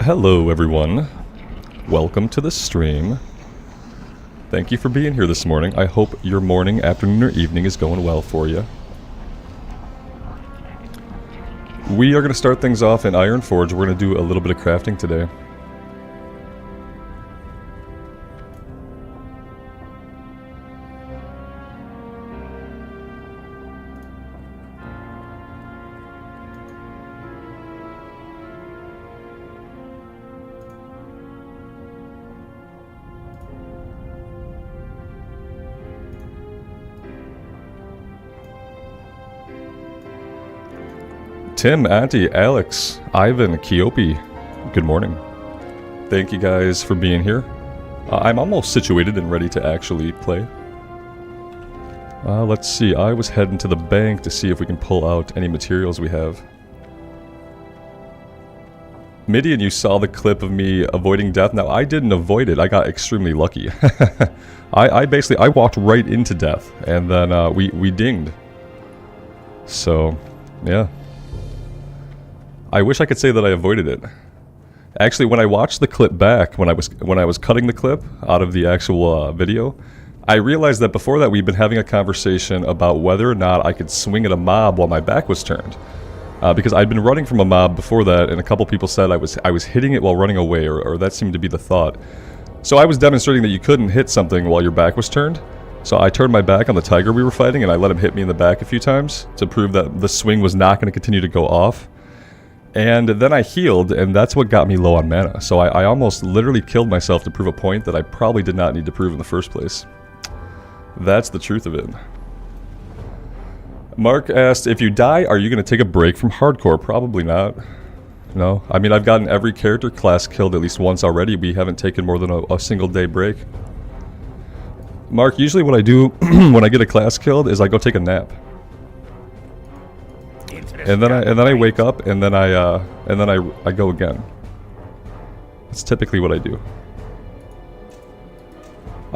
Hello everyone, welcome to the stream. Thank you for being here this morning. I hope your morning, afternoon, or evening is going well for you. We are going to start things off in Ironforge. We're going to do a little bit of crafting today. Tim, Auntie, Alex, Ivan, Keopi, good morning. Thank you guys for being here. I'm almost situated and ready to actually play. Let's see, I was heading to the bank to see if we can pull out any materials we have. Midian, you saw the clip of me avoiding death. Now, I didn't avoid it, I got extremely lucky. I walked right into death, and then we dinged. So, yeah. I wish I could say that I avoided it. Actually, when I watched the clip back, when I was cutting the clip out of the actual video, I realized that before that we'd been having a conversation about whether or not I could swing at a mob while my back was turned. Because I'd been running from a mob before that, and a couple people said I was hitting it while running away, or that seemed to be the thought. So I was demonstrating that you couldn't hit something while your back was turned. So I turned my back on the tiger we were fighting, and I let him hit me in the back a few times to prove that the swing was not going to continue to go off. And then I healed, and that's what got me low on mana. So I almost literally killed myself to prove a point that I probably did not need to prove in the first place. That's the truth of it. Mark asked, if you die, are you going to take a break from hardcore? Probably not. No. I mean, I've gotten every character class killed at least once already. We haven't taken more than a single day break. Mark, usually what I do when I get a class killed is I go take a nap. And then I wake up, and then I go again. That's typically what I do.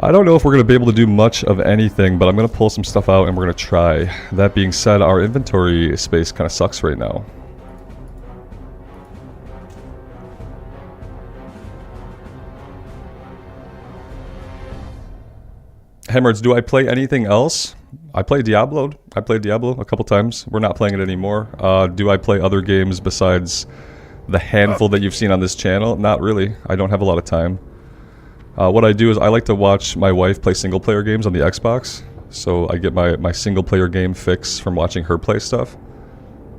I don't know if we're going to be able to do much of anything, but I'm going to pull some stuff out and we're going to try. That being said, our inventory space kind of sucks right now. Hemorrhoids, do I play anything else? I play Diablo. I played Diablo a couple times. We're not playing it anymore. Do I play other games besides the handful that you've seen on this channel? Not really. I don't have a lot of time. What I do is I like to watch my wife play single-player games on the Xbox. So I get my single-player game fix from watching her play stuff.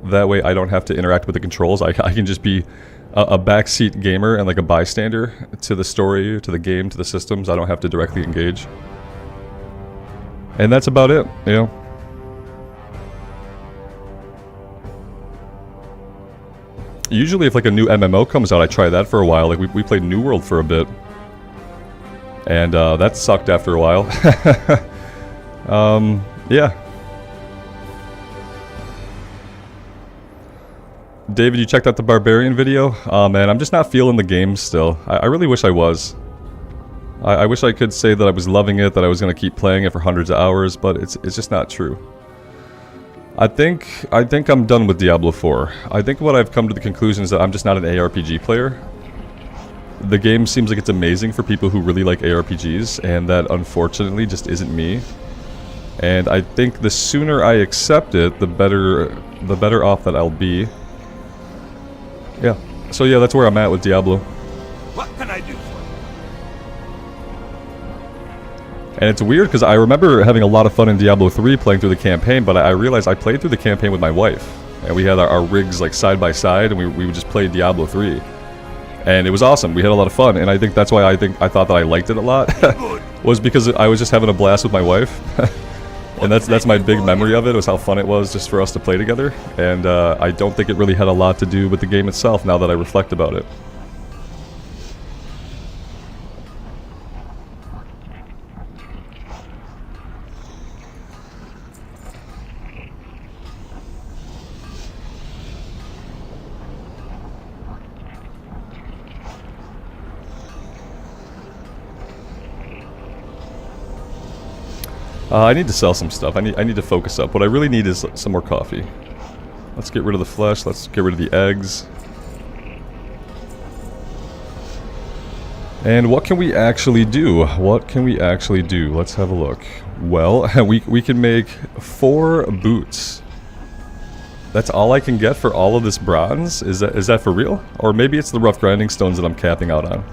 That way I don't have to interact with the controls. I can just be a backseat gamer and like a bystander to the story, to the game, to the systems. I don't have to directly engage. And that's about it, you know. Usually if like a new MMO comes out, I try that for a while. Like we played New World for a bit. And that sucked after a while. Yeah. David, you checked out the Barbarian video? Oh man, I'm just not feeling the game still. I really wish I was. I wish I could say that I was loving it, that I was going to keep playing it for hundreds of hours, but it's just not true. I think I'm done with Diablo 4. I think what I've come to the conclusion is that I'm just not an ARPG player. The game seems like it's amazing for people who really like ARPGs, and that unfortunately just isn't me. And I think the sooner I accept it, the better off that I'll be. Yeah. So yeah, that's where I'm at with Diablo. What can I do? And it's weird because I remember having a lot of fun in Diablo 3 playing through the campaign, but I realized I played through the campaign with my wife. And we had our rigs like side by side, and we would just play Diablo 3. And it was awesome. We had a lot of fun, and I think that's why I thought that I liked it a lot. Was because I was just having a blast with my wife. And that's my big memory of it, was how fun it was just for us to play together. And I don't think it really had a lot to do with the game itself now that I reflect about it. I need to sell some stuff. I need to focus up. What I really need is some more coffee. Let's get rid of the flesh. Let's get rid of the eggs. And what can we actually do? What can we actually do? Let's have a look. Well, we can make 4 boots. That's all I can get for all of this bronze? Is that for real? Or maybe it's the rough grinding stones that I'm capping out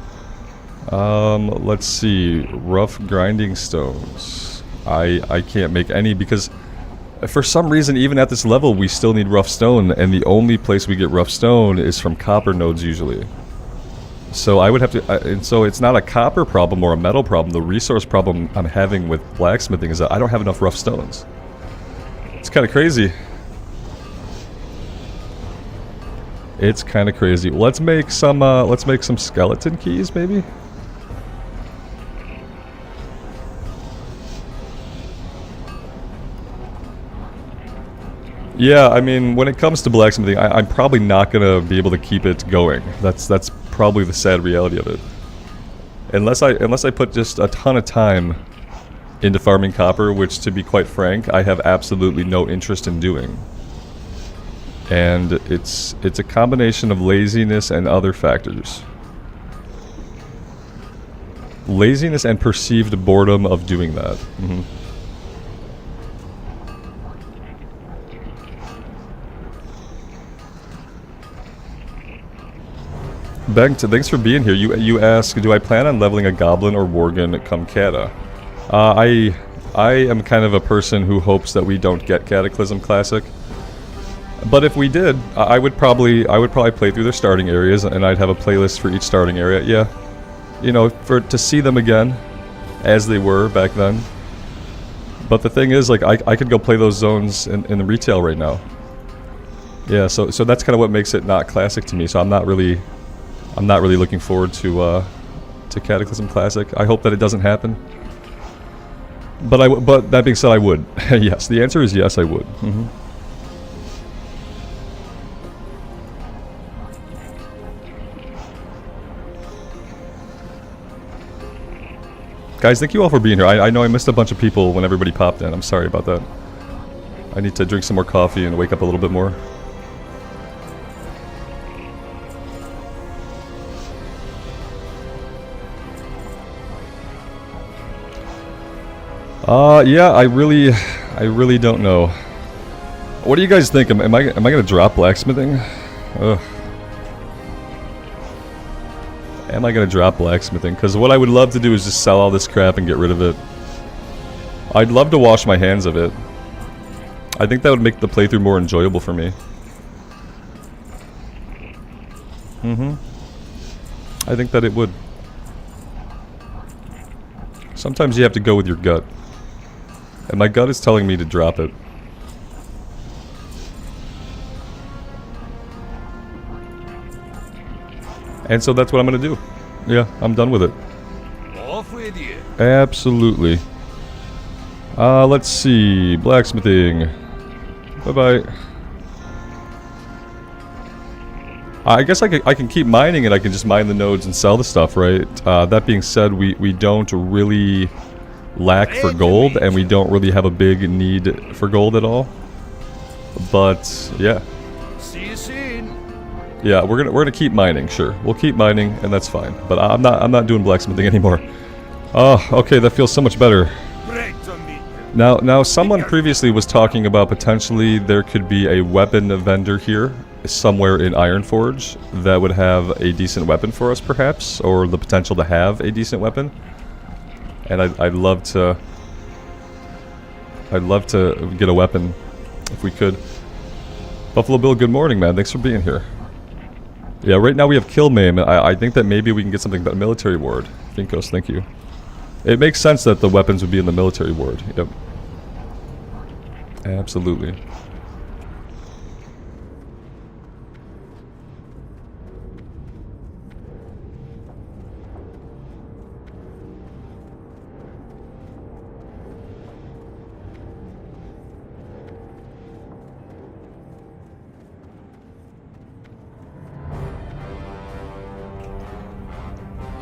on. Let's see. Rough grinding stones. I can't make any because for some reason, even at this level, we still need rough stone, and the only place we get rough stone is from copper nodes usually. So I would have to, and so it's not a copper problem or a metal problem. The resource problem I'm having with blacksmithing is that I don't have enough rough stones. It's kind of crazy. It's kind of crazy. Let's make some skeleton keys, maybe. Yeah, I mean, when it comes to blacksmithing, I'm probably not gonna be able to keep it going. That's probably the sad reality of it. Unless I put just a ton of time into farming copper, which, to be quite frank, I have absolutely no interest in doing. And it's a combination of laziness and other factors. Laziness and perceived boredom of doing that. Bagnon, thanks for being here. You ask, do I plan on leveling a goblin or worgen come Cata? I am kind of a person who hopes that we don't get Cataclysm Classic. But if we did, I would probably play through their starting areas, and I'd have a playlist for each starting area. Yeah, you know, to see them again as they were back then. But the thing is, like, I could go play those zones in the retail right now. Yeah, so that's kind of what makes it not classic to me. So I'm not really looking forward to Cataclysm Classic. I hope that it doesn't happen. But that being said, I would. Yes, the answer is yes, I would. Guys, thank you all for being here. I know I missed a bunch of people when everybody popped in. I'm sorry about that. I need to drink some more coffee and wake up a little bit more. Yeah, I really don't know. What do you guys think? Am I gonna drop blacksmithing? Ugh. Am I gonna drop blacksmithing? Because what I would love to do is just sell all this crap and get rid of it. I'd love to wash my hands of it. I think that would make the playthrough more enjoyable for me. I think that it would. Sometimes you have to go with your gut. And my gut is telling me to drop it. And so that's what I'm gonna do. Yeah, I'm done with it. Off with you. Absolutely. Let's see. Blacksmithing. Bye-bye. I guess I can keep mining and I can just mine the nodes and sell the stuff, right? That being said, we don't really lack for gold, and we don't really have a big need for gold at all. But yeah. See you soon. Yeah, we're gonna keep mining, sure. We'll keep mining, and that's fine. But I'm not doing blacksmithing anymore. Oh, okay, that feels so much better. Now someone previously was talking about potentially there could be a weapon vendor here somewhere in Ironforge that would have a decent weapon for us, perhaps, or the potential to have a decent weapon. And I'd love to get a weapon if we could. Buffalo Bill, good morning, man. Thanks for being here. Yeah, right now we have Kill Maim. I think that maybe we can get something about military ward. Finkos, thank you. It makes sense that the weapons would be in the military ward. Yep. Absolutely.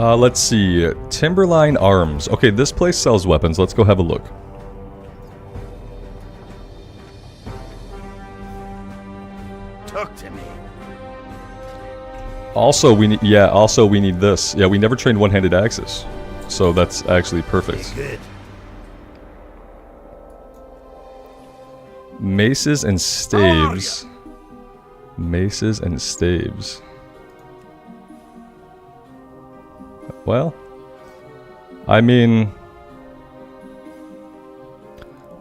Let's see. Timberline Arms. Okay, this place sells weapons. Let's go have a look. Talk to me. Also, we need, yeah, also we need this. Yeah, we never trained one-handed axes. So that's actually perfect. Good. Maces and staves. Maces and staves. Well, I mean,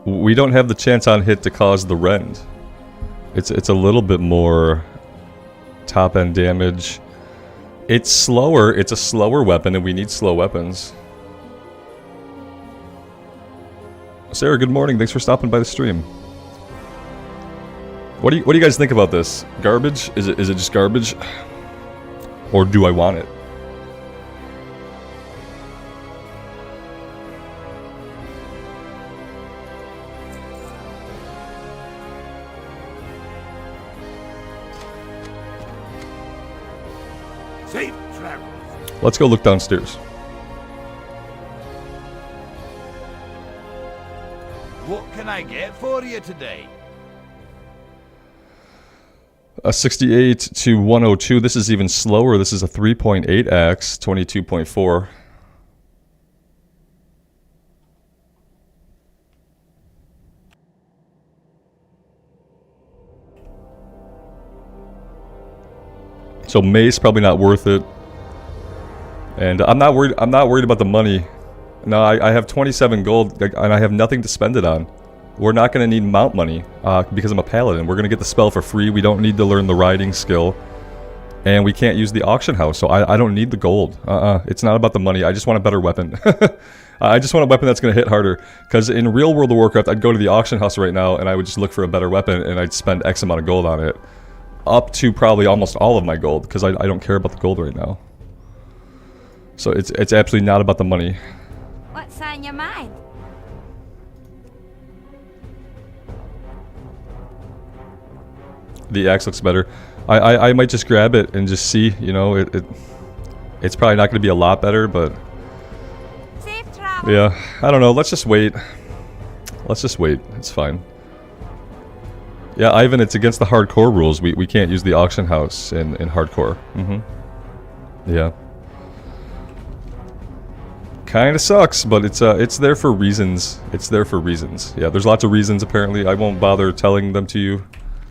we don't have the chance on hit to cause the rend. It's a little bit more top end damage. It's slower. It's a slower weapon, and we need slow weapons. Sarah, good morning. Thanks for stopping by the stream. What do you guys think about this? Garbage? Is it just garbage, or do I want it? Safe travels. Let's go look downstairs. What can I get for you today? A 68 to 102. This is even slower. This is a 3.8 axe, 22.4. So mace probably not worth it. And I'm not worried about the money. No, I have 27 gold and I have nothing to spend it on. We're not going to need mount money because I'm a paladin. We're going to get the spell for free. We don't need to learn the riding skill. And we can't use the auction house, so I don't need the gold. It's not about the money. I just want a better weapon. I just want a weapon that's going to hit harder. Because in real World of Warcraft, I'd go to the auction house right now and I would just look for a better weapon and I'd spend X amount of gold on it. Up to probably almost all of my gold, because I don't care about the gold right now. So it's absolutely not about the money. What's on your mind? The axe looks better. I might just grab it and just see, you know, it's probably not going to be a lot better, but Safe travel. yeah, I don't know. Let's just wait. Let's just wait. It's fine. Yeah, Ivan, it's against the hardcore rules. We can't use the auction house in hardcore. Yeah. Kinda sucks, but it's there for reasons. It's there for reasons. Yeah, there's lots of reasons apparently. I won't bother telling them to you.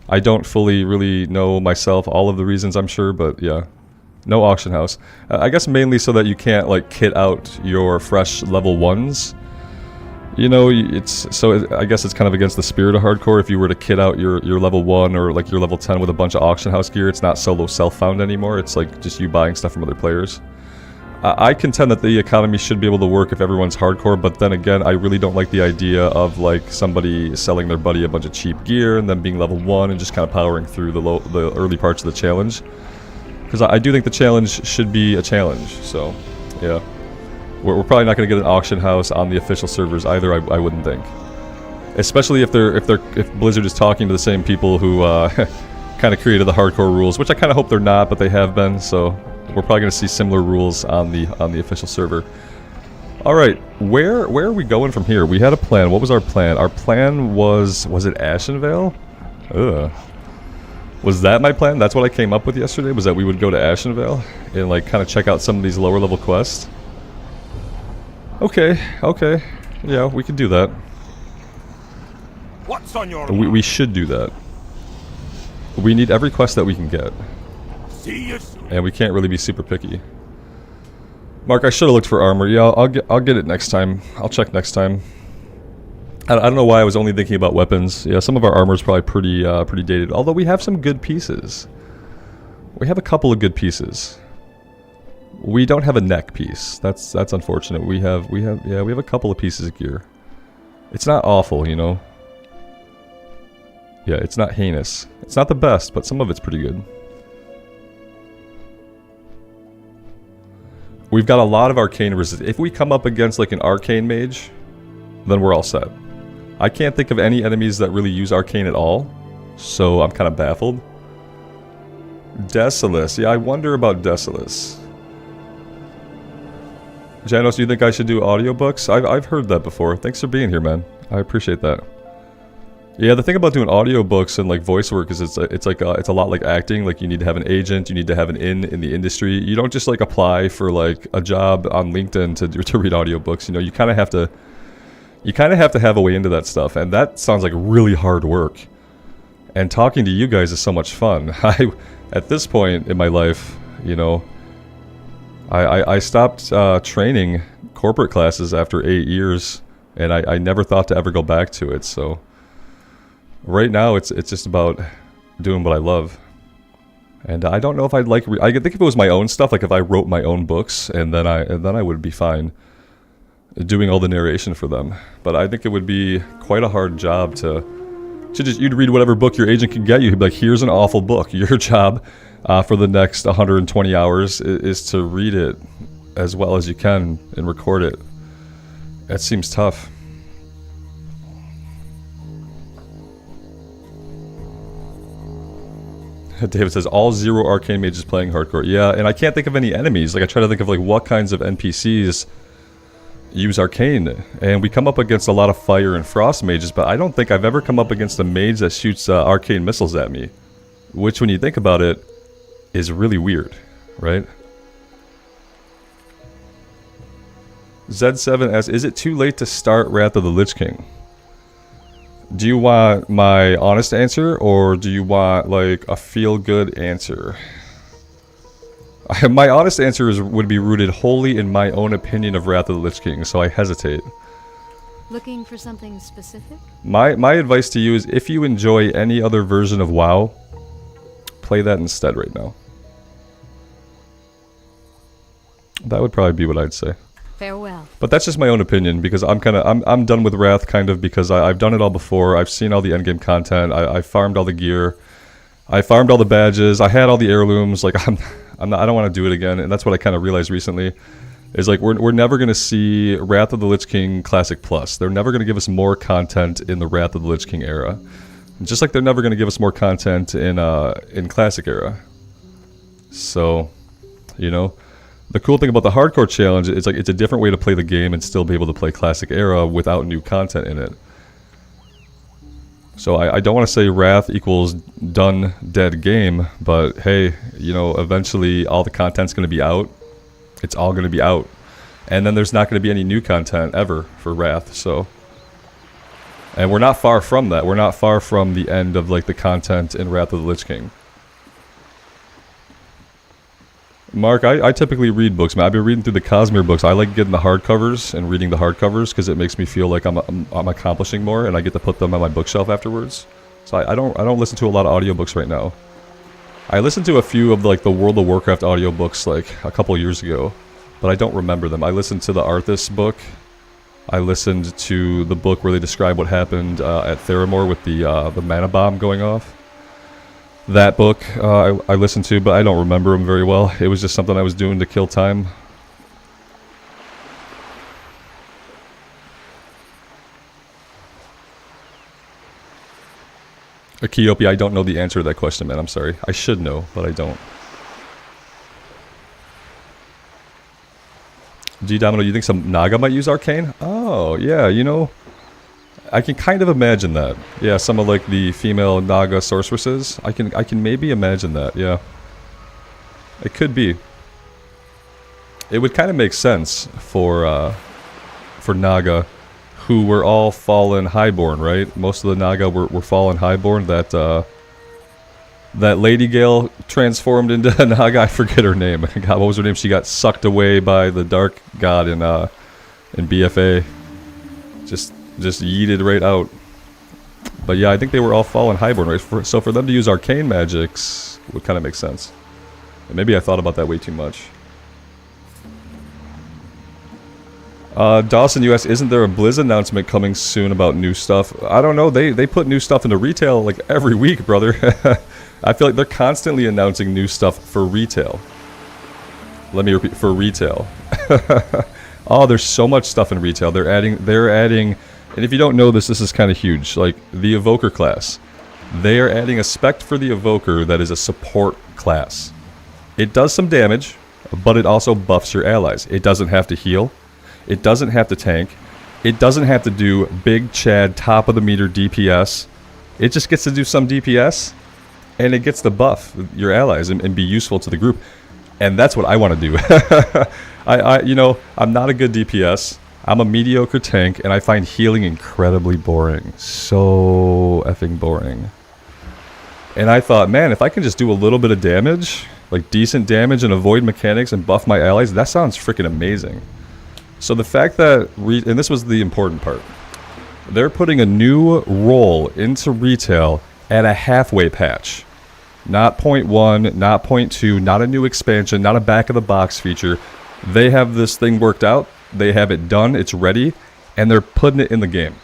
I don't fully really know myself all of the reasons, I'm sure, but yeah. No auction house. I guess mainly so that you can't like kit out your fresh level 1s. You know, I guess it's kind of against the spirit of hardcore. If you were to kit out your level 1 or like your level 10 with a bunch of auction house gear, it's not solo self-found anymore. It's like just you buying stuff from other players. I contend that the economy should be able to work if everyone's hardcore, but then again, I really don't like the idea of like somebody selling their buddy a bunch of cheap gear and then being level 1 and just kind of powering through the early parts of the challenge. Because I do think the challenge should be a challenge, so yeah. We're probably not going to get an auction house on the official servers either. I wouldn't think, especially if Blizzard is talking to the same people who kind of created the hardcore rules, which I kind of hope they're not, but they have been. So we're probably going to see similar rules on the official server. All right, where are we going from here? We had a plan. What was our plan? Our plan was it Ashenvale? Ugh. Was that my plan? That's what I came up with yesterday. Was that we would go to Ashenvale and like kind of check out some of these lower level quests. Okay, yeah, we could do that. What's on your We should do that. We need every quest that we can get. See you soon. And we can't really be super picky. Mark, I should have looked for armor. Yeah, I'll get it next time. I'll check next time. I don't know why I was only thinking about weapons. Yeah, some of our armor is probably pretty dated. Although we have some good pieces. We have a couple of good pieces. We don't have a neck piece. That's unfortunate. We have a couple of pieces of gear. It's not awful, you know. Yeah, it's not heinous. It's not the best, but some of it's pretty good. We've got a lot of arcane resistance. If we come up against like an arcane mage, then we're all set. I can't think of any enemies that really use arcane at all, so I'm kind of baffled. Desolus. Yeah, I wonder about Desolus. Janos, do you think I should do audiobooks? I've heard that before. Thanks for being here, man. I appreciate that. Yeah, the thing about doing audiobooks and like voice work is it's a lot like acting. Like you need to have an agent, you need to have an in the industry. You don't just like apply for like a job on LinkedIn to read audiobooks. You know, you kind of have to have a way into that stuff, and that sounds like really hard work. And talking to you guys is so much fun. At this point in my life, you know, I stopped training corporate classes after 8 years, and I never thought to ever go back to it. So right now it's just about doing what I love. And I don't know if I'd like I think if it was my own stuff, like if I wrote my own books, and then I would be fine doing all the narration for them. But I think it would be quite a hard job to just, you'd read whatever book your agent can get you. He'd be like, here's an awful book. Your job for the next 120 hours is to read it as well as you can and record it. That seems tough. David says, all 0 arcane mages playing hardcore. Yeah, and I can't think of any enemies. Like, I try to think of, like, what kinds of NPCs use arcane. And we come up against a lot of fire and frost mages, but I don't think I've ever come up against a mage that shoots arcane missiles at me. Which, when you think about it, is really weird, right? Z7 asks, is it too late to start Wrath of the Lich King? Do you want my honest answer, or do you want, like, a feel-good answer? My honest answer would be rooted wholly in my own opinion of Wrath of the Lich King, so I hesitate. Looking for something specific? My advice to you is, if you enjoy any other version of WoW, play that instead right now. That would probably be what I'd say. Farewell. But that's just my own opinion, because I'm done with Wrath, kind of, because I've done it all before. I've seen all the endgame content. I farmed all the gear. I farmed all the badges. I had all the heirlooms. Like, I don't want to do it again. And that's what I kind of realized recently, is like we're never going to see Wrath of the Lich King Classic Plus. They're never going to give us more content in the Wrath of the Lich King era, just like they're never going to give us more content in Classic era. So, you know. The cool thing about the hardcore challenge is, like, it's a different way to play the game and still be able to play Classic era without new content in it. So I don't want to say Wrath equals done, dead game, but hey, you know, eventually all the content's going to be out. It's all going to be out. And then there's not going to be any new content ever for Wrath, so. And we're not far from that. We're not far from the end of, like, the content in Wrath of the Lich King. Mark, I typically read books, man. I've been reading through the Cosmere books. I like getting the hardcovers and reading the hardcovers because it makes me feel like I'm accomplishing more, and I get to put them on my bookshelf afterwards. So I don't listen to a lot of audiobooks right now. I listened to a few of the World of Warcraft audiobooks like a couple years ago, but I don't remember them. I listened to the Arthas book. I listened to the book where they describe what happened at Theramore with the mana bomb going off. That book I listened to, but I don't remember them very well. It was just something I was doing to kill time. Akiopi, I don't know the answer to that question, man. I'm sorry. I should know, but I don't. G Domino, you think some Naga might use Arcane? Oh, yeah, you know, I can kind of imagine that. Yeah, some of, like, the female Naga sorceresses. I can maybe imagine that, yeah. It could be. It would kind of make sense for Naga, who were all fallen highborn, right? Most of the Naga were fallen highborn. That Lady Gale transformed into a Naga. I forget her name. God, what was her name? She got sucked away by the Dark God in BFA. Just yeeted right out. But yeah, I think they were all fallen highborn, right? So for them to use arcane magics would kind of make sense. And maybe I thought about that way too much. Dawson, you asked, isn't there a Blizz announcement coming soon about new stuff? I don't know. They put new stuff into retail like every week, brother. I feel like they're constantly announcing new stuff for retail. Let me repeat, for retail. Oh, there's so much stuff in retail. They're adding, and if you don't know this is kind of huge. Like the Evoker class, they are adding a spec for the Evoker that is a support class. It does some damage, but it also buffs your allies. It doesn't have to heal. It doesn't have to tank. It doesn't have to do big Chad top of the meter DPS. It just gets to do some DPS, and it gets to buff your allies and be useful to the group. And that's what I want to do. You know, I'm not a good DPS. I'm a mediocre tank, and I find healing incredibly boring. So effing boring. And I thought, man, if I can just do a little bit of damage, like decent damage and avoid mechanics and buff my allies, that sounds freaking amazing. So the fact that, and this was the important part, they're putting a new role into retail at a halfway patch. Not 0.1, not 0.2, not a new expansion, not a back-of-the-box feature. They have this thing worked out, they have it done, it's ready, and they're putting it in the game.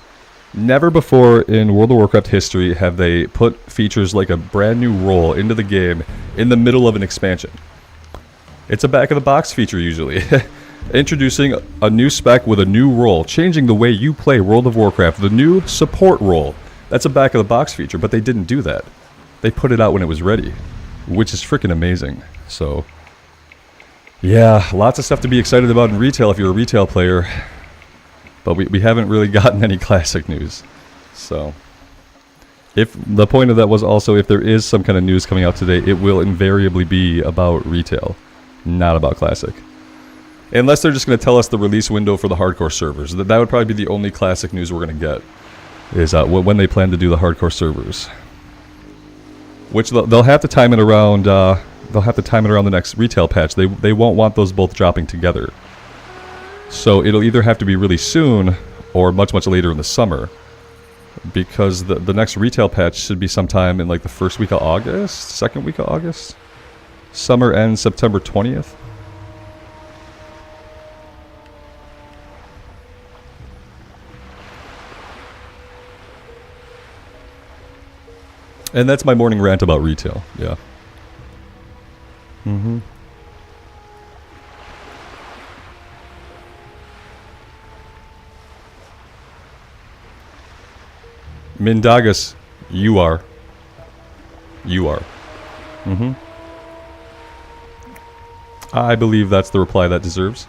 Never before in World of Warcraft history have they put features like a brand new role into the game in the middle of an expansion. It's a back-of-the-box feature usually. Introducing a new spec with a new role, changing the way you play World of Warcraft, the new support role. That's a back-of-the-box feature, but they didn't do that. They put it out when it was ready, which is freaking amazing. So, yeah, lots of stuff to be excited about in retail if you're a retail player. But we haven't really gotten any classic news. So, if the point of that was also if there is some kind of news coming out today, it will invariably be about retail, not about classic. Unless they're just going to tell us the release window for the hardcore servers. That would probably be the only classic news we're going to get. Is when they plan to do the hardcore servers. Which they'll have to time it around. They'll have to time it around the next retail patch. They won't want those both dropping together. So it'll either have to be really soon or much later in the summer. Because the next retail patch should be sometime in like the first week of August, second week of August. Summer ends September 20th. And that's my morning rant about retail, yeah. Mindagus, you are. You are. I believe that's the reply that deserves.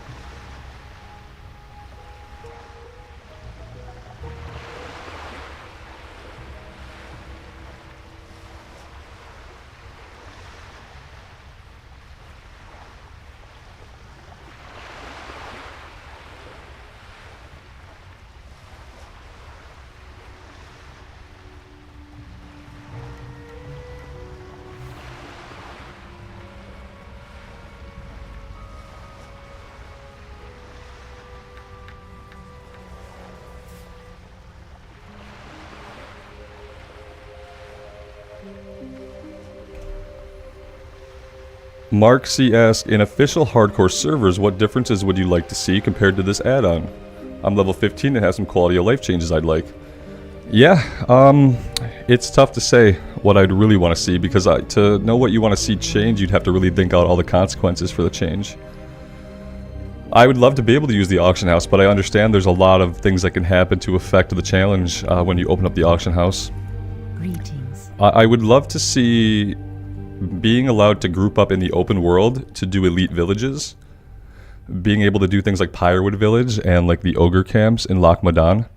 Mark C asks, in official hardcore servers, what differences would you like to see compared to this add-on? I'm level 15 and have some quality of life changes I'd like. Yeah, it's tough to say what I'd really want to see, because to know what you want to see change, you'd have to really think out all the consequences for the change. I would love to be able to use the auction house, but I understand there's a lot of things that can happen to affect the challenge when you open up the auction house. Greetings. I would love to see being allowed to group up in the open world to do elite villages. Being able to do things like Pyrewood Village and like the Ogre camps in Loch Modan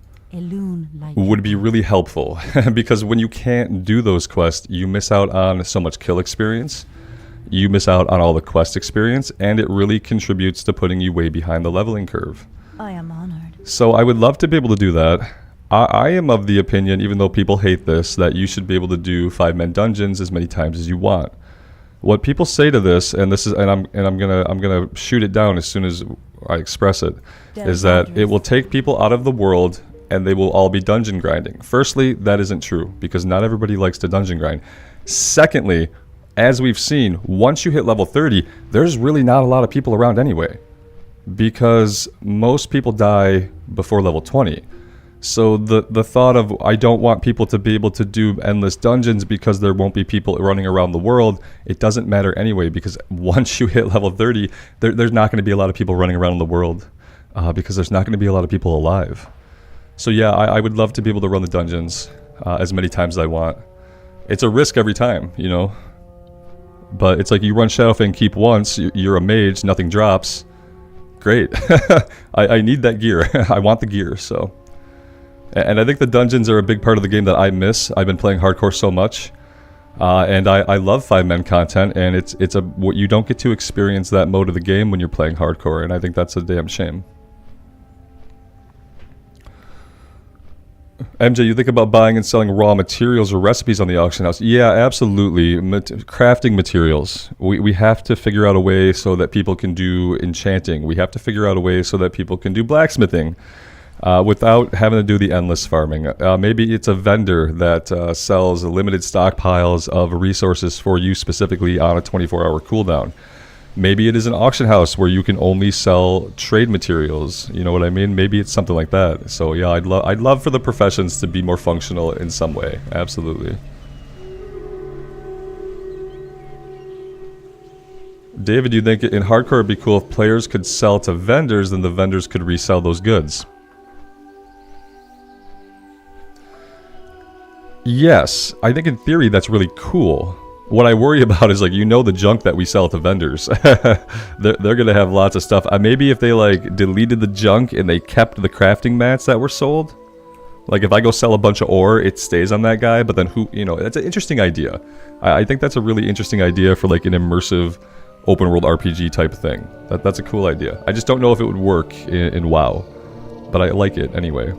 would be really helpful. Because when you can't do those quests, you miss out on so much kill experience. You miss out on all the quest experience, and it really contributes to putting you way behind the leveling curve. I am honored. So I would love to be able to do that. I am of the opinion, even though people hate this, that you should be able to do 5-man dungeons as many times as you want. What people say to this, and I'm gonna shoot it down as soon as I express it, is that it will take people out of the world and they will all be dungeon grinding. Firstly, that isn't true, because not everybody likes to dungeon grind. Secondly, as we've seen, once you hit level 30, there's really not a lot of people around anyway, because most people die before level 20. So the thought of, I don't want people to be able to do endless dungeons because there won't be people running around the world, it doesn't matter anyway, because once you hit level 30, there's not going to be a lot of people running around the world, because there's not going to be a lot of people alive. So yeah, I would love to be able to run the dungeons as many times as I want. It's a risk every time, you know, but it's like you run Shadowfang Keep once, you're a mage, nothing drops. Great. I need that gear. I want the gear, so... And I think the dungeons are a big part of the game that I miss. I've been playing hardcore so much. And I love 5-man content, and what you don't get to experience that mode of the game when you're playing hardcore, and I think that's a damn shame. MJ, you think about buying and selling raw materials or recipes on the auction house? Yeah, absolutely. Crafting materials. We have to figure out a way so that people can do enchanting. We have to figure out a way so that people can do blacksmithing. Without having to do the endless farming. Maybe it's a vendor that sells limited stockpiles of resources for you specifically on a 24-hour cooldown. Maybe it is an auction house where you can only sell trade materials. You know what I mean? Maybe it's something like that. So yeah, I'd love for the professions to be more functional in some way. Absolutely. David, you think in hardcore it'd be cool if players could sell to vendors, then the vendors could resell those goods? Yes, I think in theory that's really cool. What I worry about is, like, you know, the junk that we sell to vendors. they're gonna have lots of stuff. Maybe if they like deleted the junk and they kept the crafting mats that were sold. Like if I go sell a bunch of ore, it stays on that guy. But then who? You know, that's an interesting idea. I think that's a really interesting idea for like an immersive, open world RPG type thing. That's a cool idea. I just don't know if it would work in WoW, but I like it anyway.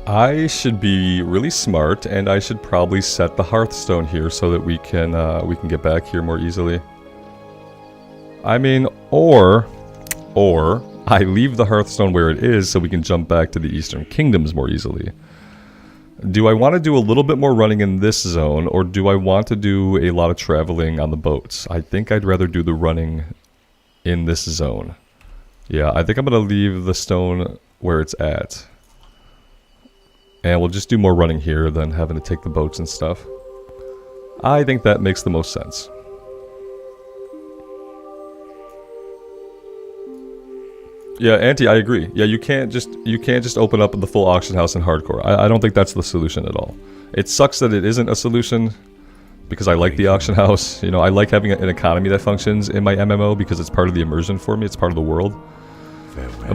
I should be really smart, and I should probably set the Hearthstone here so that we can get back here more easily. I mean, or I leave the Hearthstone where it is so we can jump back to the Eastern Kingdoms more easily. Do I want to do a little bit more running in this zone, or do I want to do a lot of traveling on the boats? I think I'd rather do the running in this zone. Yeah, I think I'm going to leave the stone where it's at. And we'll just do more running here than having to take the boats and stuff. I think that makes the most sense. Yeah, Auntie, I agree. Yeah, you can't just open up the full auction house in hardcore. I don't think that's the solution at all. It sucks that it isn't a solution, because I like the auction house. You know, I like having an economy that functions in my MMO because it's part of the immersion for me. It's part of the world.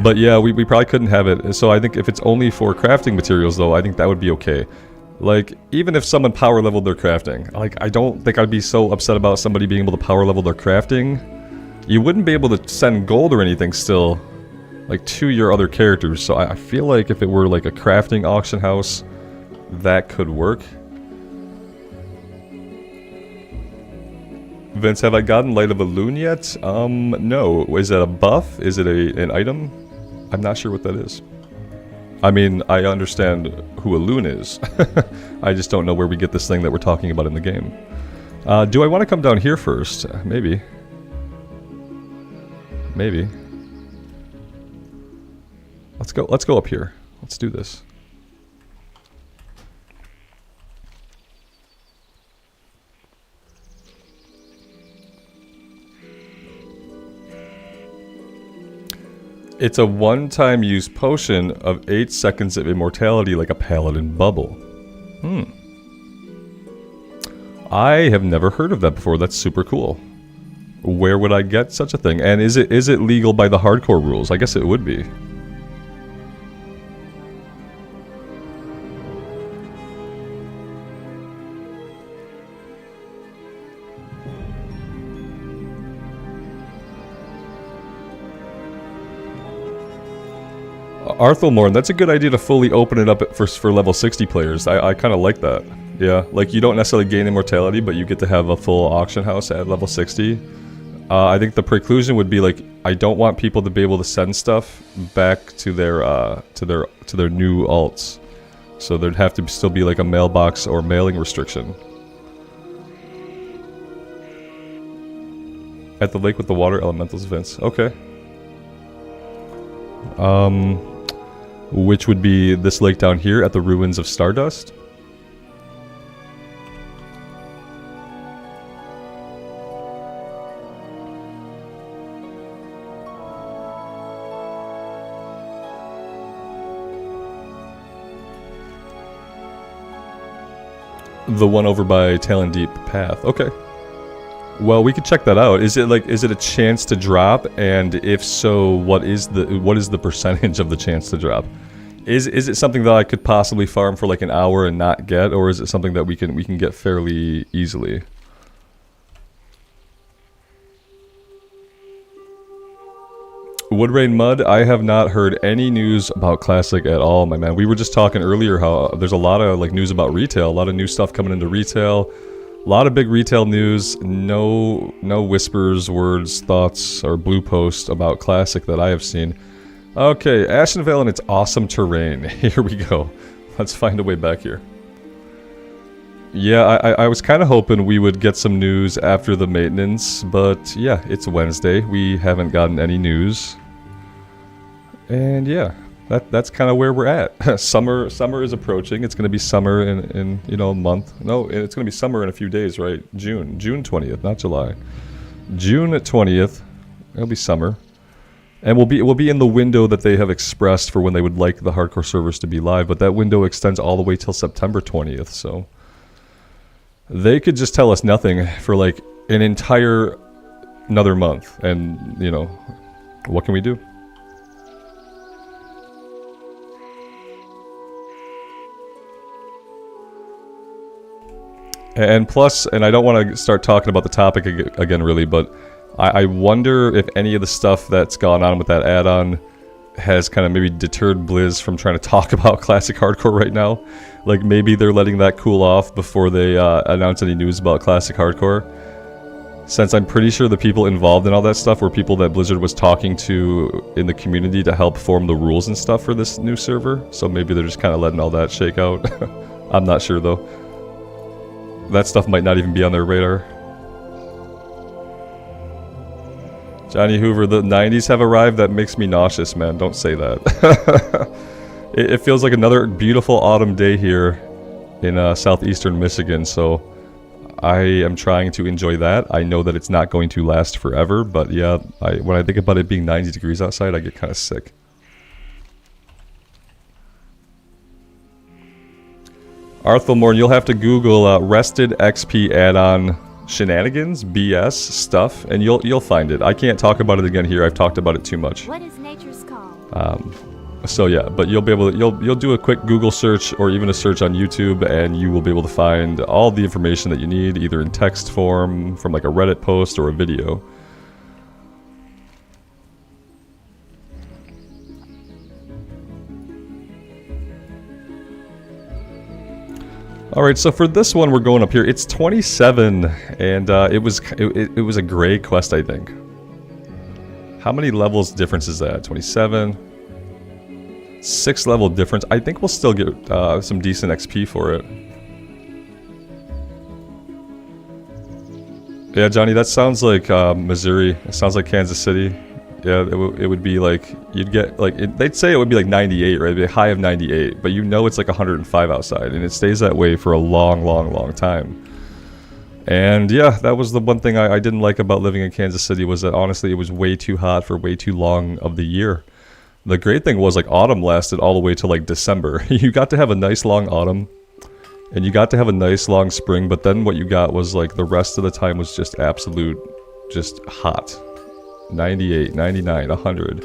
But yeah, we probably couldn't have it. So I think if it's only for crafting materials, though, I think that would be okay. Like, even if someone power leveled their crafting, like, I don't think I'd be so upset about somebody being able to power level their crafting. You wouldn't be able to send gold or anything still, like, to your other characters. So I feel like if it were like a crafting auction house, that could work. Vince, have I gotten Light of a Loon yet? No. Is that a buff? Is it an item? I'm not sure what that is. I mean, I understand who a loon is. I just don't know where we get this thing that we're talking about in the game. Do I want to come down here first? Maybe. Maybe. Let's go up here. Let's do this. It's a one-time use potion of 8 seconds of immortality, like a Paladin bubble. I have never heard of that before. That's super cool. Where would I get such a thing? And is it legal by the hardcore rules? I guess it would be. Arthelmorn, that's a good idea to fully open it up for level 60 players. I kind of like that. Yeah, like you don't necessarily gain immortality, but you get to have a full auction house at level 60. I think the preclusion would be like, I don't want people to be able to send stuff back to their new alts. So there'd have to still be like a mailbox or mailing restriction. At the lake with the water elementals events. Okay. Which would be this lake down here at the ruins of Stardust. The one over by Talon Deep Path. Okay. Well, we could check that out. Is it a chance to drop? And if so, what is the percentage of the chance to drop? Is it something that I could possibly farm for like an hour and not get, or is it something that we can get fairly easily? Woodrain Mud, I have not heard any news about Classic at all, my man. We were just talking earlier how there's a lot of like news about retail, a lot of new stuff coming into retail, a lot of big retail news. No whispers, words, thoughts, or blue posts about Classic that I have seen. Okay, Ashenvale and its awesome terrain. Here we go. Let's find a way back here. Yeah, I was kind of hoping we would get some news after the maintenance, but yeah, it's Wednesday. We haven't gotten any news. And yeah, that's kind of where we're at. Summer is approaching. It's going to be summer in you know, a month. No, it's going to be summer in a few days, right? June 20th, not July. June 20th. It'll be summer. And we'll be in the window that they have expressed for when they would like the hardcore servers to be live, but that window extends all the way till September 20th, so they could just tell us nothing for like another month, and you know, what can we do? And plus, and I don't want to start talking about the topic again really, but I wonder if any of the stuff that's gone on with that add-on has kind of maybe deterred Blizz from trying to talk about Classic Hardcore right now. Like maybe they're letting that cool off before they announce any news about Classic Hardcore. Since I'm pretty sure the people involved in all that stuff were people that Blizzard was talking to in the community to help form the rules and stuff for this new server. So maybe they're just kind of letting all that shake out. I'm not sure though. That stuff might not even be on their radar. Johnny Hoover, the 90s have arrived. That makes me nauseous, man. Don't say that. It feels like another beautiful autumn day here in southeastern Michigan, so I am trying to enjoy that. I know that it's not going to last forever, but yeah, when I think about it being 90 degrees outside, I get kind of sick. Arthelmorn, you'll have to Google Rested XP add-on shenanigans, BS stuff, and you'll find it. I can't talk about it again here. I've talked about it too much. What is nature's call? So yeah, but you'll be able to, you'll do a quick Google search or even a search on YouTube, and you will be able to find all the information that you need, either in text form from like a Reddit post or a video. All right, so for this one, we're going up here. It's 27, and it was a gray quest, I think. How many levels difference is that? 27. 6 level difference. I think we'll still get some decent XP for it. Yeah, Johnny, that sounds like Missouri. It sounds like Kansas City. Yeah, it would be like, you'd get, like, they'd say it would be like 98, right? It'd be a high of 98, but you know it's like 105 outside, and it stays that way for a long, long, long time. And yeah, that was the one thing I didn't like about living in Kansas City, was that honestly it was way too hot for way too long of the year. The great thing was, like, autumn lasted all the way to like December. You got to have a nice long autumn, and you got to have a nice long spring, but then what you got was like the rest of the time was just absolute, just hot. 98, 99, 100.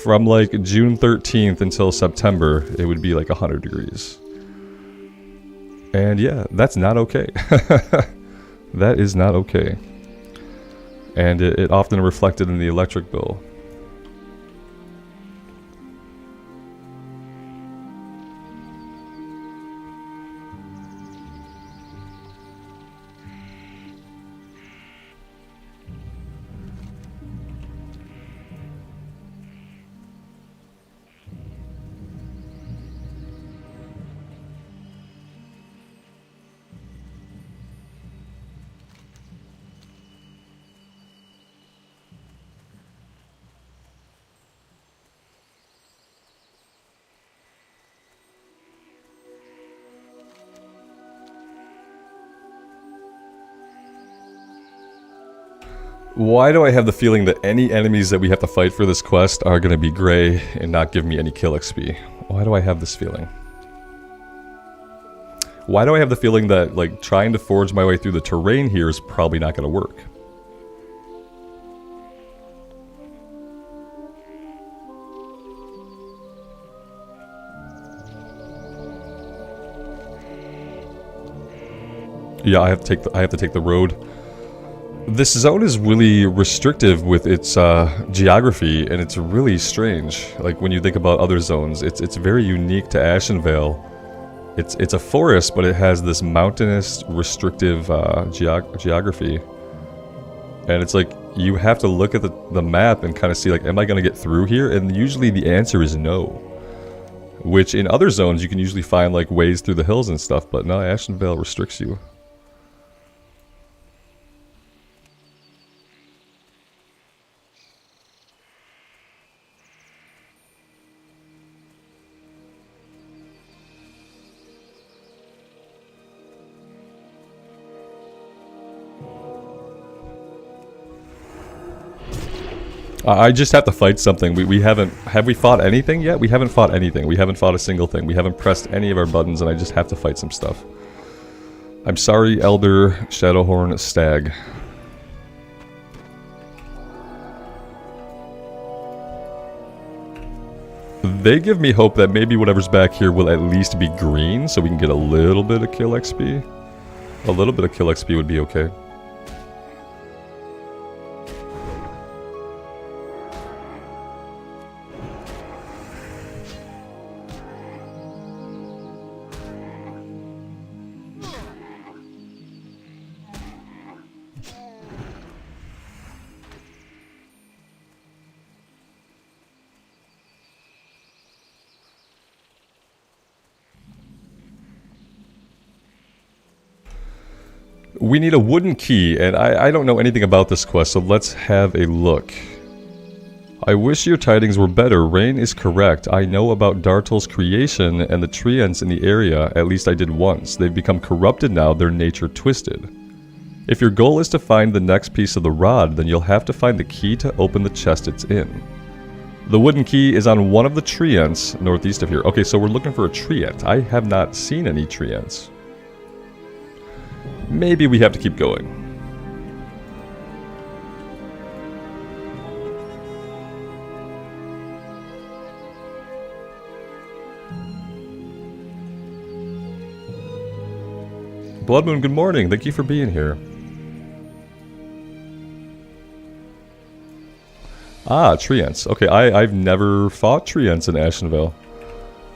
From like June 13th until September, it would be like 100 degrees. And yeah, that's not okay. That is not okay. And it often reflected in the electric bill. Why do I have the feeling that any enemies that we have to fight for this quest are going to be gray and not give me any kill XP? Why do I have this feeling? Why do I have the feeling that, like, trying to forge my way through the terrain here is probably not going to work? Yeah, I have to take the road. This zone is really restrictive with its geography, and it's really strange. Like, when you think about other zones, it's very unique to Ashenvale. It's a forest, but it has this mountainous, restrictive geography. And it's like, you have to look at the map and kind of see, like, am I going to get through here? And usually the answer is no. Which, in other zones, you can usually find, like, ways through the hills and stuff, but no, Ashenvale restricts you. I just have to fight something. We haven't... Have we fought anything yet? We haven't fought anything. We haven't fought a single thing. We haven't pressed any of our buttons, and I just have to fight some stuff. I'm sorry, Elder Shadowhorn Stag. They give me hope that maybe whatever's back here will at least be green, so we can get a little bit of kill XP. A little bit of kill XP would be okay. We need a wooden key, and I don't know anything about this quest, so let's have a look. I wish your tidings were better. Rain is correct. I know about Dartel's creation and the treants in the area, at least I did once. They've become corrupted now, their nature twisted. If your goal is to find the next piece of the rod, then you'll have to find the key to open the chest it's in. The wooden key is on one of the treants northeast of here. Okay, so we're looking for a treant. I have not seen any treants. Maybe we have to keep going. Blood Moon, good morning. Thank you for being here. Ah, treants. Okay, I've never fought treants in Ashenvale.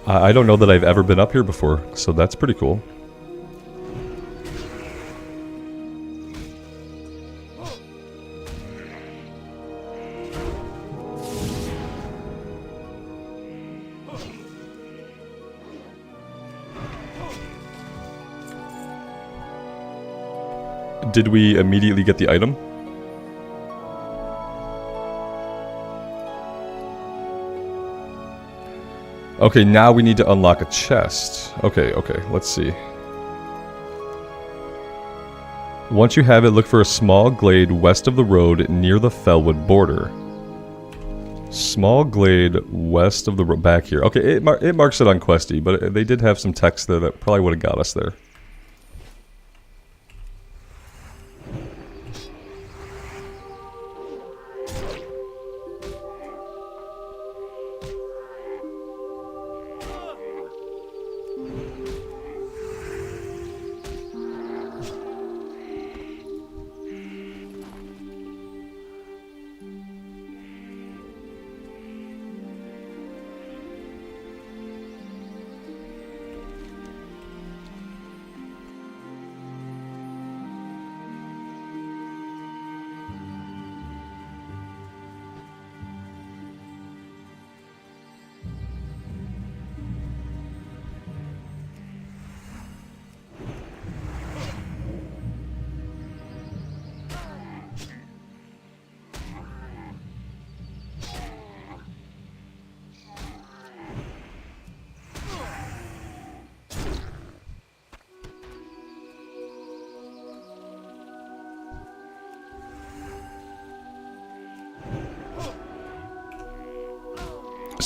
I don't know that I've ever been up here before, so that's pretty cool. Did we immediately get the item? Okay, now we need to unlock a chest. Okay, let's see. Once you have it, look for a small glade west of the road near the Fellwood border. Small glade west of the road, back here. Okay, it marks it on Questie, but they did have some text there that probably would have got us there.